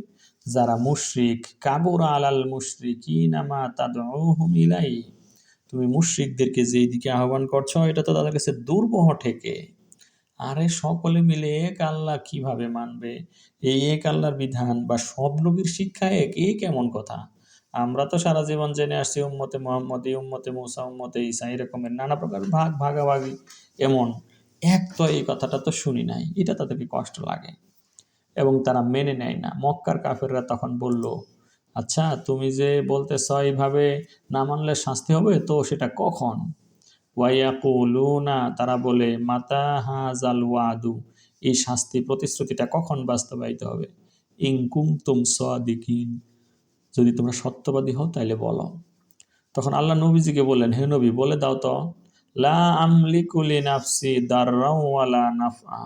যারা মুশরিক। কাবুরা আলাল মুশরিকিনা মা তাদউহুম ইলাই, তুমি মুশরিকদেরকে যেই দিকে আহ্বান করছো এটা তো তাদের কাছে দুর্বহ ঠেকে। আরে সকলে মিলে এক আল্লাহ কিভাবে মানবে? এই এক আল্লাহর বিধান বা সব নবীর শিক্ষা এক, এই কেমন কথা? আমরা তো সারা জীবন জেনে আসছি উম্মতে মুহাম্মদী, উম্মতে মুসা, উম্মতে ঈসা, এরকমের নানা প্রকার ভাগাভাগি, এমন এক তো এই কথাটা তো শুনি নাই। এটা তাদেরকে কষ্ট লাগে এবং তারা মেনে নেয় না। মক্কার কাফেররা তখন বলল, আচ্ছা তুমি যে বলতেছ এইভাবে না মানলে শাস্তি হবে, তো সেটা কখন? ওয়ায়াকুলুনা, তারা বলে, মাতা হাজাল ওয়াদু, এই শাস্তি প্রতিশ্রুতিটা কখন বাস্তবায়িত হবে? ইন কুনতুম সাদিকিন, যদি তোমরা সত্যবাদী হও তাইলে বলো। তখন আল্লাহ নবীজিকে বললেন, হে নবী বলে দাও তো, লা আমলিকু লিনাফসি দাররাও ওয়ালা নাফআ,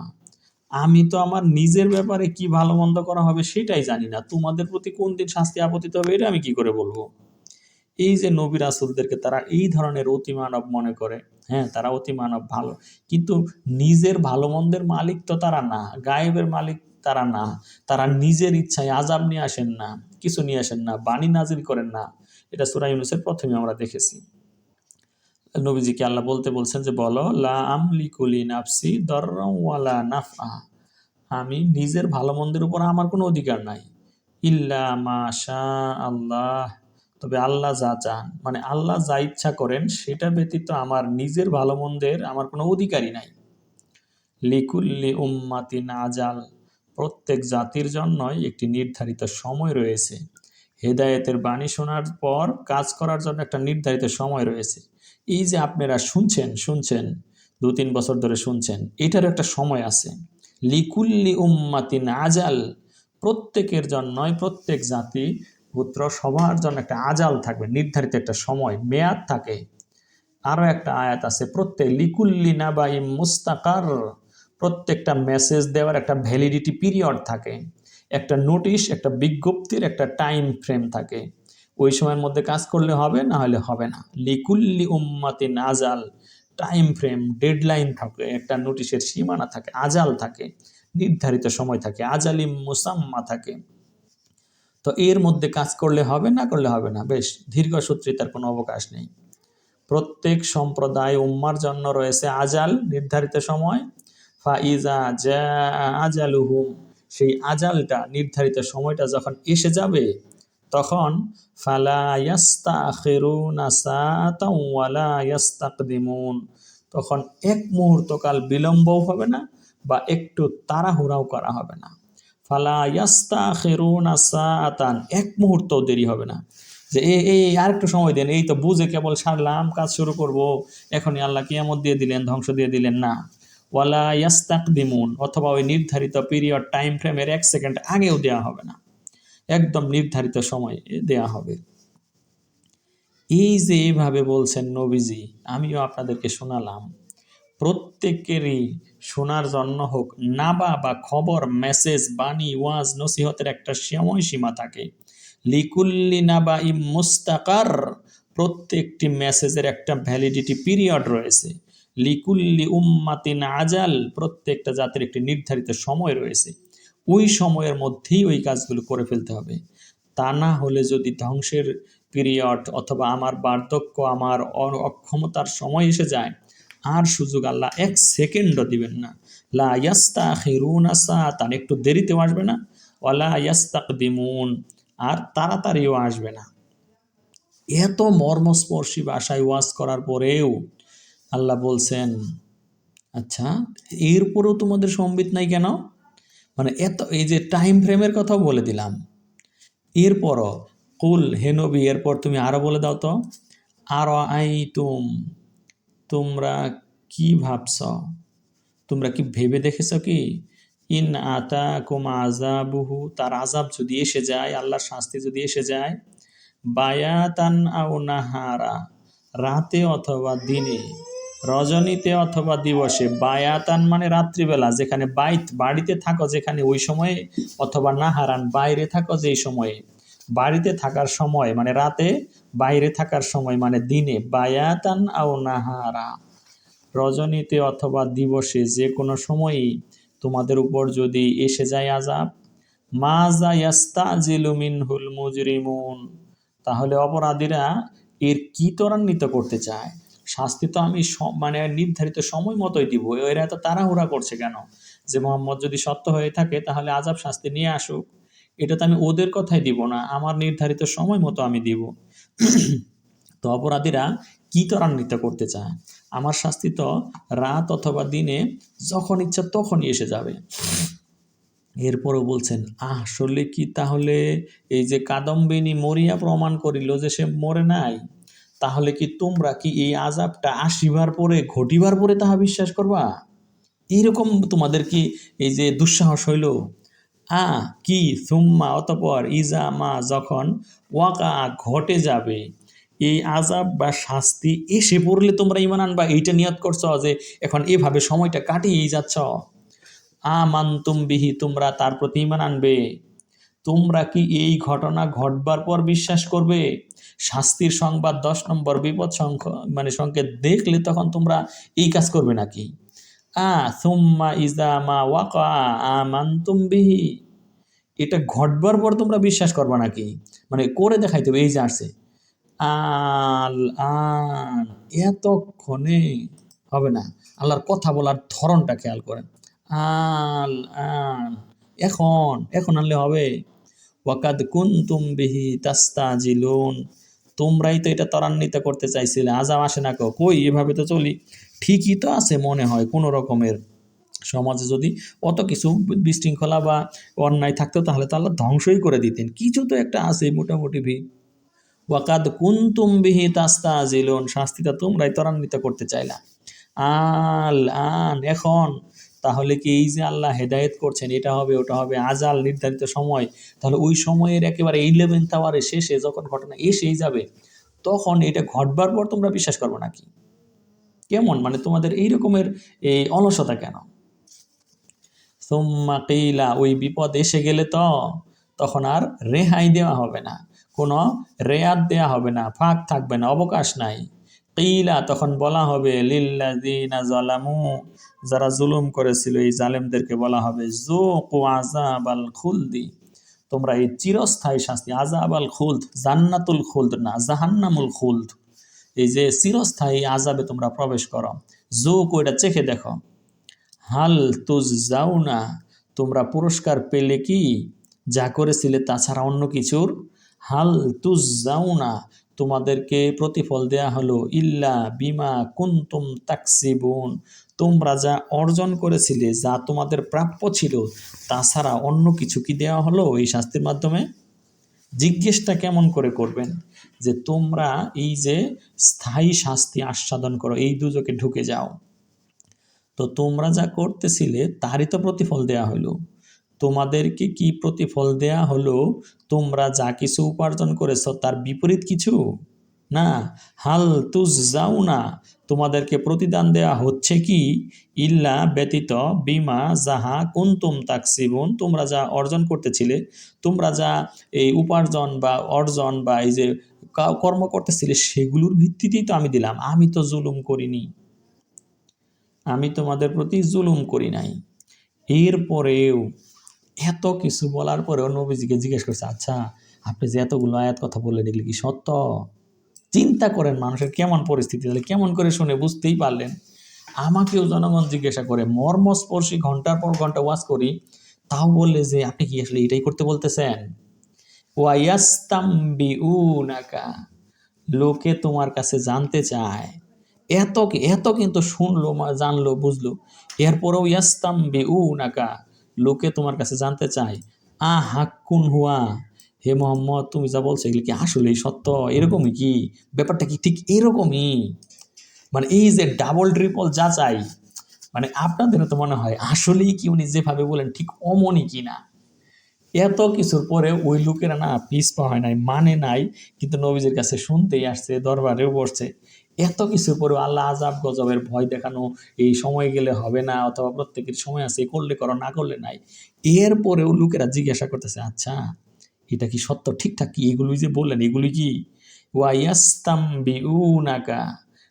আমি তো আমার নিজের ব্যাপারে কি ভালো মন্দ করা হবে সেটাই জানি না, তোমাদের প্রতি কোন দিন শাস্তি আপতিত হবে এটা আমি কি করে বলবো? এই যে নবী রাসূলদেরকে তারা এই ধরনের অতিমানব মনে করে, হ্যাঁ তারা অতিমানব ভালো, কিন্তু নিজের ভালো মন্দের মালিক তো তারা না, গায়েবের মালিক তারা না। তারা নিজের ইচ্ছায় আযাব নিয়ে আসেন না, কিছু নিয়ে আসেন না, বাণী নাজিল করেন না। এটা সূরা ইউনূসের প্রথমে আমরা দেখেছি। নবীজিকে আল্লাহ বলতে বলছেন যে বলো, লা আমলিকু লিনাফসি দাররাও ওয়ালা নাফআ, আমি নিজের ভালো মন্দের উপর আমার কোনো অধিকার নাই। ইল্লা মাশা আল্লাহ, তবে আল্লাহ যা চান, মানে আল্লাহ যা ইচ্ছা করেন সেটা ব্যতীত আমার নিজের ভালো মন্দের আমার কোনো অধিকারই নাই। লিকুল্লি উম্মাতিন আজাল, প্রত্যেক জাতির জন্যই একটি নির্ধারিত সময় রয়েছে। হেদায়েতের বাণী শোনার পর কাজ করার জন্য একটা নির্ধারিত সময় রয়েছে। এই যে আপনারা শুনছেন 2-3 বছর ধরে শুনছেন, এটারও একটা সময় আছে। লিকুল্লি উম্মাতিন আজাল, প্রত্যেকের জন্যই, প্রত্যেক জাতি পুত্র সবার জন্য একটা আজাল থাকবে, নির্ধারিত একটা সময়, মেয়াদ থাকে। আরো একটা আয়াত আছে, প্রত্যেক লিকুল্লি নাবাইম মুস্তাকার, প্রত্যেকটা মেসেজ দেওয়ার একটা ভ্যালিডিটি পিরিয়ড থাকে, একটা নোটিশ, একটা বিজ্ঞপ্তির একটা টাইম ফ্রেম থাকে। ওই সময়ের মধ্যে কাজ করলে হবে, না হলে হবে না। লিকুল্লি উম্মাতিন আজাল, টাইম ফ্রেম, ডেডলাইন থাকে, একটা নোটিশের সীমানা থাকে, আজাল থাকে, নির্ধারিত সময় থাকে, আজালিম মুসাম্মা থাকে। তো এর মধ্যে কাজ করলে হবে, না করলে হবে না। বেশ, দীর্ঘসূত্রিতার কোনো অবকাশ নেই। প্রত্যেক সম্প্রদায় উম্মার জন্য রয়েছে আজাল, নির্ধারিত সময়। ফাইজা জা আজালুহুম, সেই আজালটা, নির্ধারিত সময়টা যখন এসে যাবে, তখন ফালা ইয়াস্তাখিরুনা সাআতাও ওয়ালা ইয়াস্তাকদিমুন, তখন এক মুহূর্তকাল বিলম্বও হবে না বা একটু তাড়াহুড়াও করা হবে না। ফালা ইয়াস্তাখিরুনা সাআতান, এক মুহূর্তও দেরি হবে না, যে এই আর একটু সময় দেন, এই তো বুঝে কেবল সারলাম, কাজ শুরু করব, এখনই আল্লাহ কিয়ামত দিয়ে দিলেন, ধ্বংস দিয়ে দিলেন, না। ওয়ালা ইয়াস্তাকদিমুন, অথবা ওই নির্ধারিত পিরিয়ড, টাইম ফ্রেমের 1 সেকেন্ড আগেও দেওয়া হবে না, একদম নির্ধারিত সময় দেয়া হবে। এই যে এইভাবে বলছেন নবীজি, আমিও আপনাদেরকে শোনালাম। প্রত্যেকেরই শোনার জন্য হোক, নাবা বা খবর, মেসেজ, বাণী, ওয়াজ, নসিহতের একটা সময়সীমা থাকে। লিকুল্লি নাবা ইম মুস্তাকার, প্রত্যেকটি মেসেজের একটা ভ্যালিডিটি পিরিয়ড রয়েছে। লিকুল্লি উম্মাতিন আজাল, প্রত্যেকটা জাতির একটি নির্ধারিত সময় রয়েছে। ওই সময়ের মধ্যেই ওই কাজগুলো করে ফেলতে হবে। তা না হলে যদি ধ্বংসের পিরিয়ড অথবা আমার বার্ধক্য, আমার অক্ষমতার সময় এসে যায়, আর সুযোগ আল্লাহ 1 সেকেন্ডও দিবেন না। লা ইয়াস্তাখিরুনা সাআতান, একটু দেরিতেও আসবে না, ওয়ালা ইয়াস্তাকদিমুন, আর তাড়াতাড়িও আসবে না। এত মর্মস্পর্শী ভাষায় ওয়াজ করার পরেও আল্লাহ বলছেন, আচ্ছা এরপরেও তোমাদের সম্বিত নাই কেন? মানে এত, এই যে টাইম ফ্রেমের কথাও বলে দিলাম, এরপরও কুল, হে নবী, এরপর তুমি আরো বলে দাও তো, আর তোমরা কি ভাবছ, তোমরা কি ভেবে দেখেছ কি, ইন আতাকুম আযাবুহু, তার আযাব যদি এসে যায়, আল্লাহর শাস্তি যদি এসে যায়, বায়াতান আও নাহারা, রাতে অথবা দিনে, রজনীতে অথবা দিবসে। বায়াতান মানে রাত্রিবেলা, যেখানে বাড়িতে থাকো যেখানে ওই সময়ে, অথবা নাহারান, বাইরে থাকো যেই সময়ে। বাড়িতে থাকার সময় মানে রাতে, বাইরে থাকার সময় মানে দিনে। বায়াতান আও নাহারা, রজনীতে অথবা দিবসে, যে কোনো সময়ই তোমাদের উপর যদি এসে যায় আযাব, মাজা ইয়াস্তাজিলু মিনহুল মুজরিমুন, তাহলে অপরাধীরা এর কি ত্বরান্বিত করতে চায়? শাস্তি তো আমি মানে নির্ধারিত সময় মতোই দিব, এরা এত তাড়াহুড়া করছে কেন? যে মোহাম্মদ যদি সত্য হয়ে থাকে তাহলে আযাব শাস্তি নিয়ে আসুক, এটা তো আমি ওদের কথাই দিব না, আমার নির্ধারিত সময় মতো আমি দিব। তো অপরাধীরা কি ত্বরান্বিত করতে চায়? আমার শাস্তি তো রাত অথবা দিনে, যখন ইচ্ছা তখনই এসে যাবে। এরপরও বলছেন, আসলে কি তাহলে এই যে কাদম্বিনী মরিয়া প্রমাণ করিল যে সে মরে নাই, তাহলে কি তোমরা কি এই আযাবটা আসিবার পরে, ঘটিবার পরে তাহা বিশ্বাস করবা? এইরকম তোমাদের কি এই যে দুঃসাহস হইল? কি সুম্মা, অতঃপর, ইজা মা, যখন, ওয়াকা, ঘটে যাবে, এই আযাব বা শাস্তি এসে পড়লে তোমরা ঈমান আনবা, এইটা নিয়ত করছো যে এখন এভাবে সময়টা কাটিয়েই যাচ্ছ। আমানতুম বিহি, তোমরা তার প্রতি ঈমান আনবে। তোমরা কি এই ঘটনা ঘটবার পর বিশ্বাস করবে? শাস্তির সংবাদ, 10 নম্বর বিপদ মানে সংকেত দেখলে তখন তোমরা এই কাজ করবে নাকি? সুম্মা ইজা মা ওয়াকা আমানতুম বিহি, এটা ঘটবার পর তোমরা বিশ্বাস করবা নাকি? মানে করে দেখাইতে হবে। এই যে আসছে আল আন, এতক্ষণে হবে না। আল্লাহর কথা বলার ধরনটা খেয়াল করেন। আল আন, এখন আনলে হবে। ওয়াকাদ কুনতুম বিহি তাস্তাজিলুন, তোমরাই তো এটা ত্বরান্বিত করতে চাইছিলে, আজাব আসে না কই, এভাবে তো চলি, ঠিকই তো আছে মনে হয় কোনো রকমের। সমাজে যদি অত কিছু বিশৃঙ্খলা বা অন্যায় থাকতো তাহলে তো আল্লাহ ধ্বংসই করে দিতেন, কিছু তো একটা আছে মোটামুটি ওয়াকাদ কুনতুম বিহি তাস্তাজিলুন, শাস্তিটা তোমরাই ত্বরান্বিত করতে চাইলা। আল আন, এখন তাহলে কি এই যে আল্লাহ হেদায়েত করছেন, এটা হবে ওটা হবে, আজাল নির্ধারিত সময়, তাহলে ওই সময়ের একেবারে 11th আওয়ারের শেষে যখন ঘটনা এসেই যাবে, তখন এটা ঘটবার পর তোমরা বিশ্বাস করবে নাকি? কেমন মানে তোমাদের এই রকমের এই অলসতা কেন? সুম্মা কিলা, ওই বিপদ এসে গেলে তো তখন আর রেহাই দেওয়া হবে না, কোনো রেয়াত দেওয়া হবে না, ফাঁক থাকবে না, অবকাশ নাই। কিলা, তখন বলা হবে লিল্লাযিনা যালামু, যারা জুলুম করেছিল এই জালেমদেরকে বলা হবে যুকু আযাবাল খুলদি, তোমরা এই চিরস্থায়ী শাস্তি, আযাবাল খুলদ, জান্নাতুল খুলদ না, জাহান্নামুল খুলদ, এই যে চিরস্থায়ী আযাবে তোমরা প্রবেশ করো। যুক, ওইটা চেখে দেখো। হাল তুজজাউনা, তোমরা পুরস্কার পেলে কি যা করেছিলে তাছাড়া অন্য কিছুর? হাল তুজজাউনা, তোমাদেরকে প্রতিফল দেয়া হলো ইল্লা বিমা কুনতুম তাকসিবুন, তোমরা যা অর্জন করেছিলে, যা তোমাদের প্রাপ্য ছিল, তাছাড়া অন্য কিছু কি দেওয়া হলো এই শাস্তির মাধ্যমে? জিজ্ঞেসটা কেমন করে করবেন যে তোমরা এই যে স্থায়ী শাস্তি আস্বাদন করো, এই দুজকে ঢুকে যাও, তো তোমরা যা করতেছিলে তারই তো প্রতিফল দেয়া হলো। তোমাদেরকে কি প্রতিফল দেয়া হলো? তোমরা যা কিছু উপার্জন করেছো তার বিপরীত কিছু না। হাল তুজজাউনা, তোমাদেরকে প্রতিদান দেয়া হচ্ছে কি ইল্লা ব্যতীত বিমা যাহা কুনতুম তাকসিবুন, তোমরা যা অর্জন করতেছিলে, তোমরা যা এই উপার্জন বা অর্জন বা এই যে কর্ম করতেছিলে সেগুলোর ভিত্তিতেই তো আমি দিলাম, আমি তো জুলুম করিনি, আমি তোমাদের প্রতি জুলুম করি নাই। এরপরেও এত কিছু বলার পরেও নবীজিকে জিজ্ঞেস করছে, আচ্ছা আপনি যে এতগুলো আয়াত কথা বললেন এগুলো কি সত্য? চিন্তা করেন মানুষের কেমন পরিস্থিতি, তাহলে কেমন করে শুনে বুঝতেই পারলেন। আমাকেও জনগণ জিজ্ঞাসা করে, মর্মস্পর্শী ঘন্টার পর ঘন্টা ওয়াজ করি, তাও বললে যে আপনি কি আসলে এটাই করতে বলতেছেন? ওয়াইয়াস্তামবিউনাকা, লোকে তোমার কাছে জানতে চায়, এত এত কিন্তু শুনলো জানলো বুঝলো, এরপরেও ইয়াস্তামবিউনাকা, লোকে তোমার কাছে জানতে চায় হাক্কুন হুয়া, হে মোহাম্মদ তুমি যা বলছো এগুলো কি আসলেই সত্য? এরকমই কি ব্যাপারটা, কি ঠিক এরকমই? মানে এই যে ডাবল ট্রিপল যাচাই, মানে আপনাদেরও তো মনে হয় আসলেই কি উনি যেভাবে বলেন ঠিক অমনই কিনা। এত কিছুর পরে ওই লোকেরা না পিছপা হয় নাই, মানে নাই, কিন্তু নবীজির কাছে শুনতেই আসছে, দরবারেও বসছে। এত কিছুর পরেও আল্লাহ আজাব গজবের ভয় দেখানো, এই সময় গেলে হবে না, অথবা প্রত্যেকের সময় আছে, করলে করো না করলে নাই, এরপরেও লোকেরা জিজ্ঞাসা করতেছে, আচ্ছা এটা কি সত্য, ঠিকঠাক কি এগুলোই যে বললেন এগুলি কি? ওয়াইয়াস্তামবিউনাকা,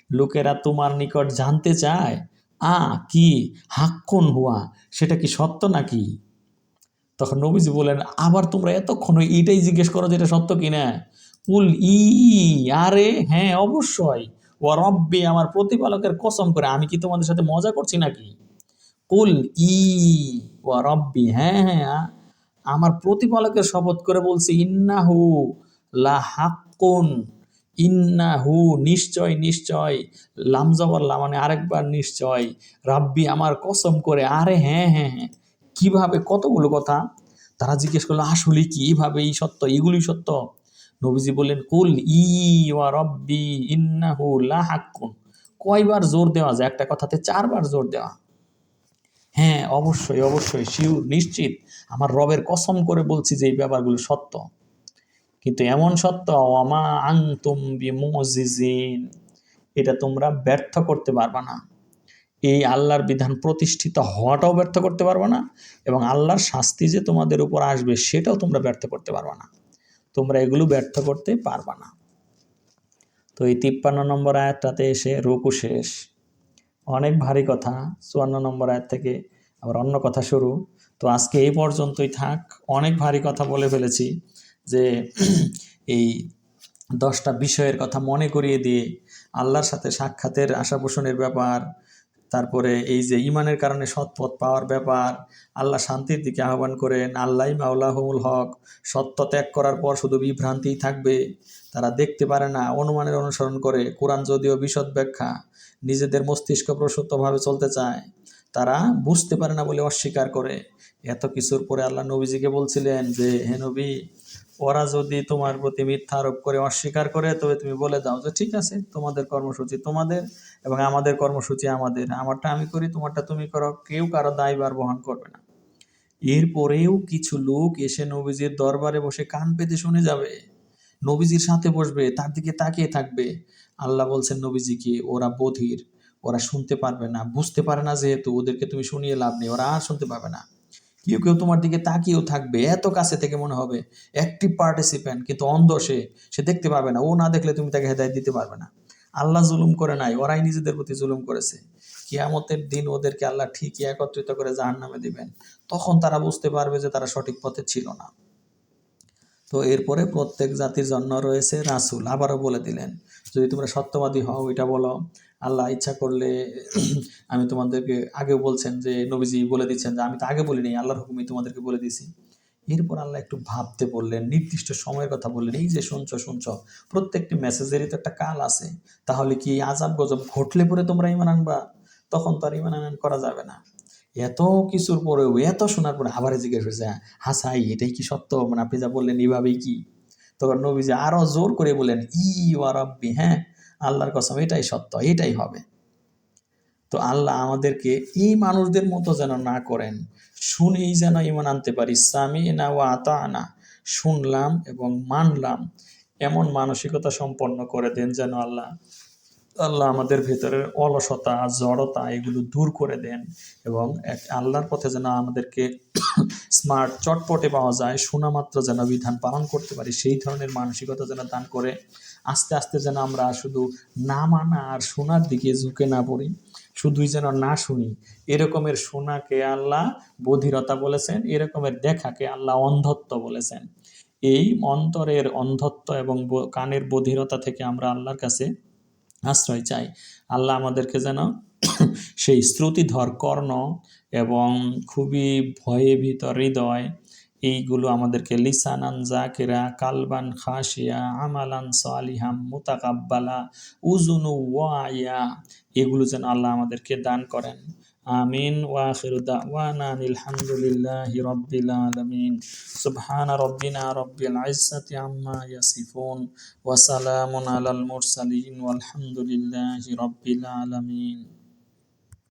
লোকেরা তোমার নিকট জানতে চায় কি হাক্কুন হুয়া, সেটা কি সত্য নাকি? তখন নবীজি বলেন, আবার তোমরা এতক্ষণ এইটাই জিজ্ঞেস করো যেটা সত্য কিনা? কুল ই, আরে হ্যাঁ অবশ্যই, ও রব্বি, আমার প্রতিপালকের কসম করে, আমি কি তোমাদের সাথে মজা করছি নাকি? কুল ই ও রব্বি, হ্যাঁ হ্যাঁ আমার প্রতিপালকের শপথ করে বলছি, ইন্নাহু লা হাক্কুন, ইন্নাহু নিশ্চয় নিশ্চয়, লাম জবর লা মানে আরেকবার নিশ্চয়, রাব্বি আমার কসম করে, আরে হ্যাঁ হ্যাঁ হ্যাঁ, কিভাবে, কতগুলো কথা। তারা জিজ্ঞেস করলো আসলে কি এইভাবেই সত্য, এগুলি সত্য? নবীজি বললেন কুল ই ওয়া রব্বি ইন্নাহু লা হাক্কুন, কয়বার জোর দেওয়া যায় একটা কথাতে? 4বার জোর দেওয়া। হ্যাঁ অবশ্যই অবশ্যই শিওর নিশ্চিত, আমার রবের কসম করে বলছি যে এই ব্যাপারগুলো সত্য। কিন্তু এমন সত্য ওয়ামা আনতুম বিমুজিজিন, এটা তোমরা ব্যর্থ করতে পারবা না, এই আল্লাহর বিধান প্রতিষ্ঠিত হওয়াটাও ব্যর্থ করতে পারবা না, এবং আল্লাহর শাস্তি যে তোমাদের উপর আসবে সেটাও তোমরা ব্যর্থ করতে পারবা না, তোমরা এগুলো ব্যর্থ করতে পারবা না। তো এই 53 নম্বর আয়াতটাতে এসে রুকু শেষ, অনেক ভারী কথা। 54 নম্বর আয়াত থেকে আবার অন্য কথা শুরু। তো আজকে এই পর্যন্তই থাক, অনেক ভারী কথা বলে ফেলেছি, যে এই 10টা বিষয়ের কথা মনে করিয়ে দিয়ে আল্লাহর সাথে সাক্ষাতের আশা পোষণের ব্যাপার, তারপরে এই যে ইমানের কারণে সৎ পথ পাওয়ার ব্যাপার, আল্লাহ শান্তির দিকে আহ্বান করেন, আল্লাহ মাওলাহুল হক। সত্য ত্যাগ করার পর শুধু বিভ্রান্তিই থাকবে, তারা দেখতে পারে না, অনুমানের অনুসরণ করে, কোরআন যদিও বিশদ ব্যাখ্যা, নিজেদের মস্তিষ্ক প্রসূতভাবে চলতে চায়, তারা বুঝতে পারে না বলে অস্বীকার করে। এত কিছুর পরে আল্লাহ নবীজিকে বলছিলেন যে, হে নবী, ওরা যদি তোমার প্রতি মিথ্যা আরোপ করে অস্বীকার করে, তবে তুমি বলে দাও যে ঠিক আছে, তোমাদের কর্মসূচি তোমাদের এবং আমাদের কর্মসূচি আমাদের, আমারটা আমি করি, তোমারটা তুমি করো, কেউ কারো দায়ভার বহন করবে না। এরপরেও কিছু লোক এসে নবীজির দরবারে বসে কান পেতে শুনে যাবে, নবীজির সাথে বসবে, তার দিকে তাকিয়ে থাকবে। আল্লাহ বলছেন নবীজিকে, ওরা বধির, ওরা শুনতে পারবে না, বুঝতে পারে না, যেহেতু ওদেরকে তুমি শুনিয়ে লাভ নেই, ওরা আর শুনতে পাবে না। কেউ কেউ তোমার দিকে তাকিয়েও থাকবে, এত কাছে থেকে মনে হবে অ্যাক্টিভ পার্টিসিপেন্ট, কিন্তু অন্ধ, সে দেখতে পাবে না, ও না দেখলে তুমি তাকে হেদায়েত দিতে পারবে না। আল্লাহ জুলুম করে নাই, ওরাই নিজেদের প্রতি জুলুম করেছে। কিয়ামতের দিন ওদেরকে আল্লাহ ঠিকই একত্রিত করে জাহান্নামে দিবেন, তখন তারা বুঝতে পারবে যে তারা সঠিক পথে ছিল না। তো এরপরে প্রত্যেক জাতির জন্য রয়েছে রাসূল। আবারও বলে দিলেন, যদি তোমরা সত্যবাদী হও এটা বলো, আল্লাহ ইচ্ছা করলে আমি তোমাদেরকে আগেও বলছেন যে নবীজি বলে দিচ্ছেন যে আমি তো আগে বলিনি, আল্লাহর হুকুমই তোমাদেরকে বলে দিয়েছি। এরপর আল্লাহ একটু ভাবতে বললেন, নির্দিষ্ট সময়ের কথা বললেন, এই যে শুনছো, প্রত্যেকটি মেসেজেরই তো একটা কাল আছে, তাহলে কি আযাব গজব ঘটলে পরে তোমরা ঈমান আনবা? তখন তো আর ঈমান আনয়ন করা যাবে না। এত কিছুর পরেও, এত শোনার পরে আবার জিজ্ঞেস করছে, হাসাই এটাই কি সত্য, মানে আপনি যা বললেন এইভাবেই কি? তখন নবীজি আরো জোর করে বললেন, ই ওয়া রাব্বি, হ্যাঁ, আল্লাহর কসম, এটাই সত্য, এটাই হবে। তো আল্লাহ আমাদেরকে এই মানুষদের মতো যেন না করেন, শুনেই যেন ঈমান আনতে পারি, সামি'না ওয়া আতা'না, শুনলাম এবং মানলাম, এমন মানসিকতা সম্পন্ন করে দেন যেন আল্লাহ। আল্লাহ আমাদের ভেতরের অলসতা, জড়তা এগুলো দূর করে দেন, এবং এক আল্লাহর পথে যেন আমাদেরকে স্মার্ট, চটপটে পাওয়া যায়, শোনা মাত্র যেন বিধান পালন করতে পারি, সেই ধরনের মানসিকতা যেন দান করে। আস্তে আস্তে যেন আমরা শুধু না মানা আর শোনার দিকে ঝুঁকে না পড়ি, শুধুই যেন না শুনি। এরকমের শোনাকে আল্লাহ বধিরতা বলেছেন, এরকমের দেখাকে আল্লাহ অন্ধত্ব বলেছেন। এই অন্তরের অন্ধত্ব এবং কানের বধিরতা থেকে আমরা আল্লাহর কাছে আশ্রয় চাই। আল্লাহ আমাদেরকে যেন সেই শ্রুতিধর কর্ণ এবং খুবই ভয়ে ভীত হৃদয়, এইগুলো আমাদেরকে লিসানান জাকিরা, কালবান খাশিয়া, আমালান সালিহাম মুতাকাব্বালা, উজুনু ওয়াইয়া, এগুলো যেন আল্লাহ আমাদেরকে দান করেন। আমিন। ওয়া আখিরু দাওয়ানা আনিল হামদুলিল্লাহি রাব্বিল আলামিন। সুবহানা রাব্বিনা রাব্বিল ইজ্জাতি আম্মা ইয়াসিফুন ওয়া সালামুন আলাল মুরসালিন ওয়ালহামদুলিল্লাহি রাব্বিল আলামিন।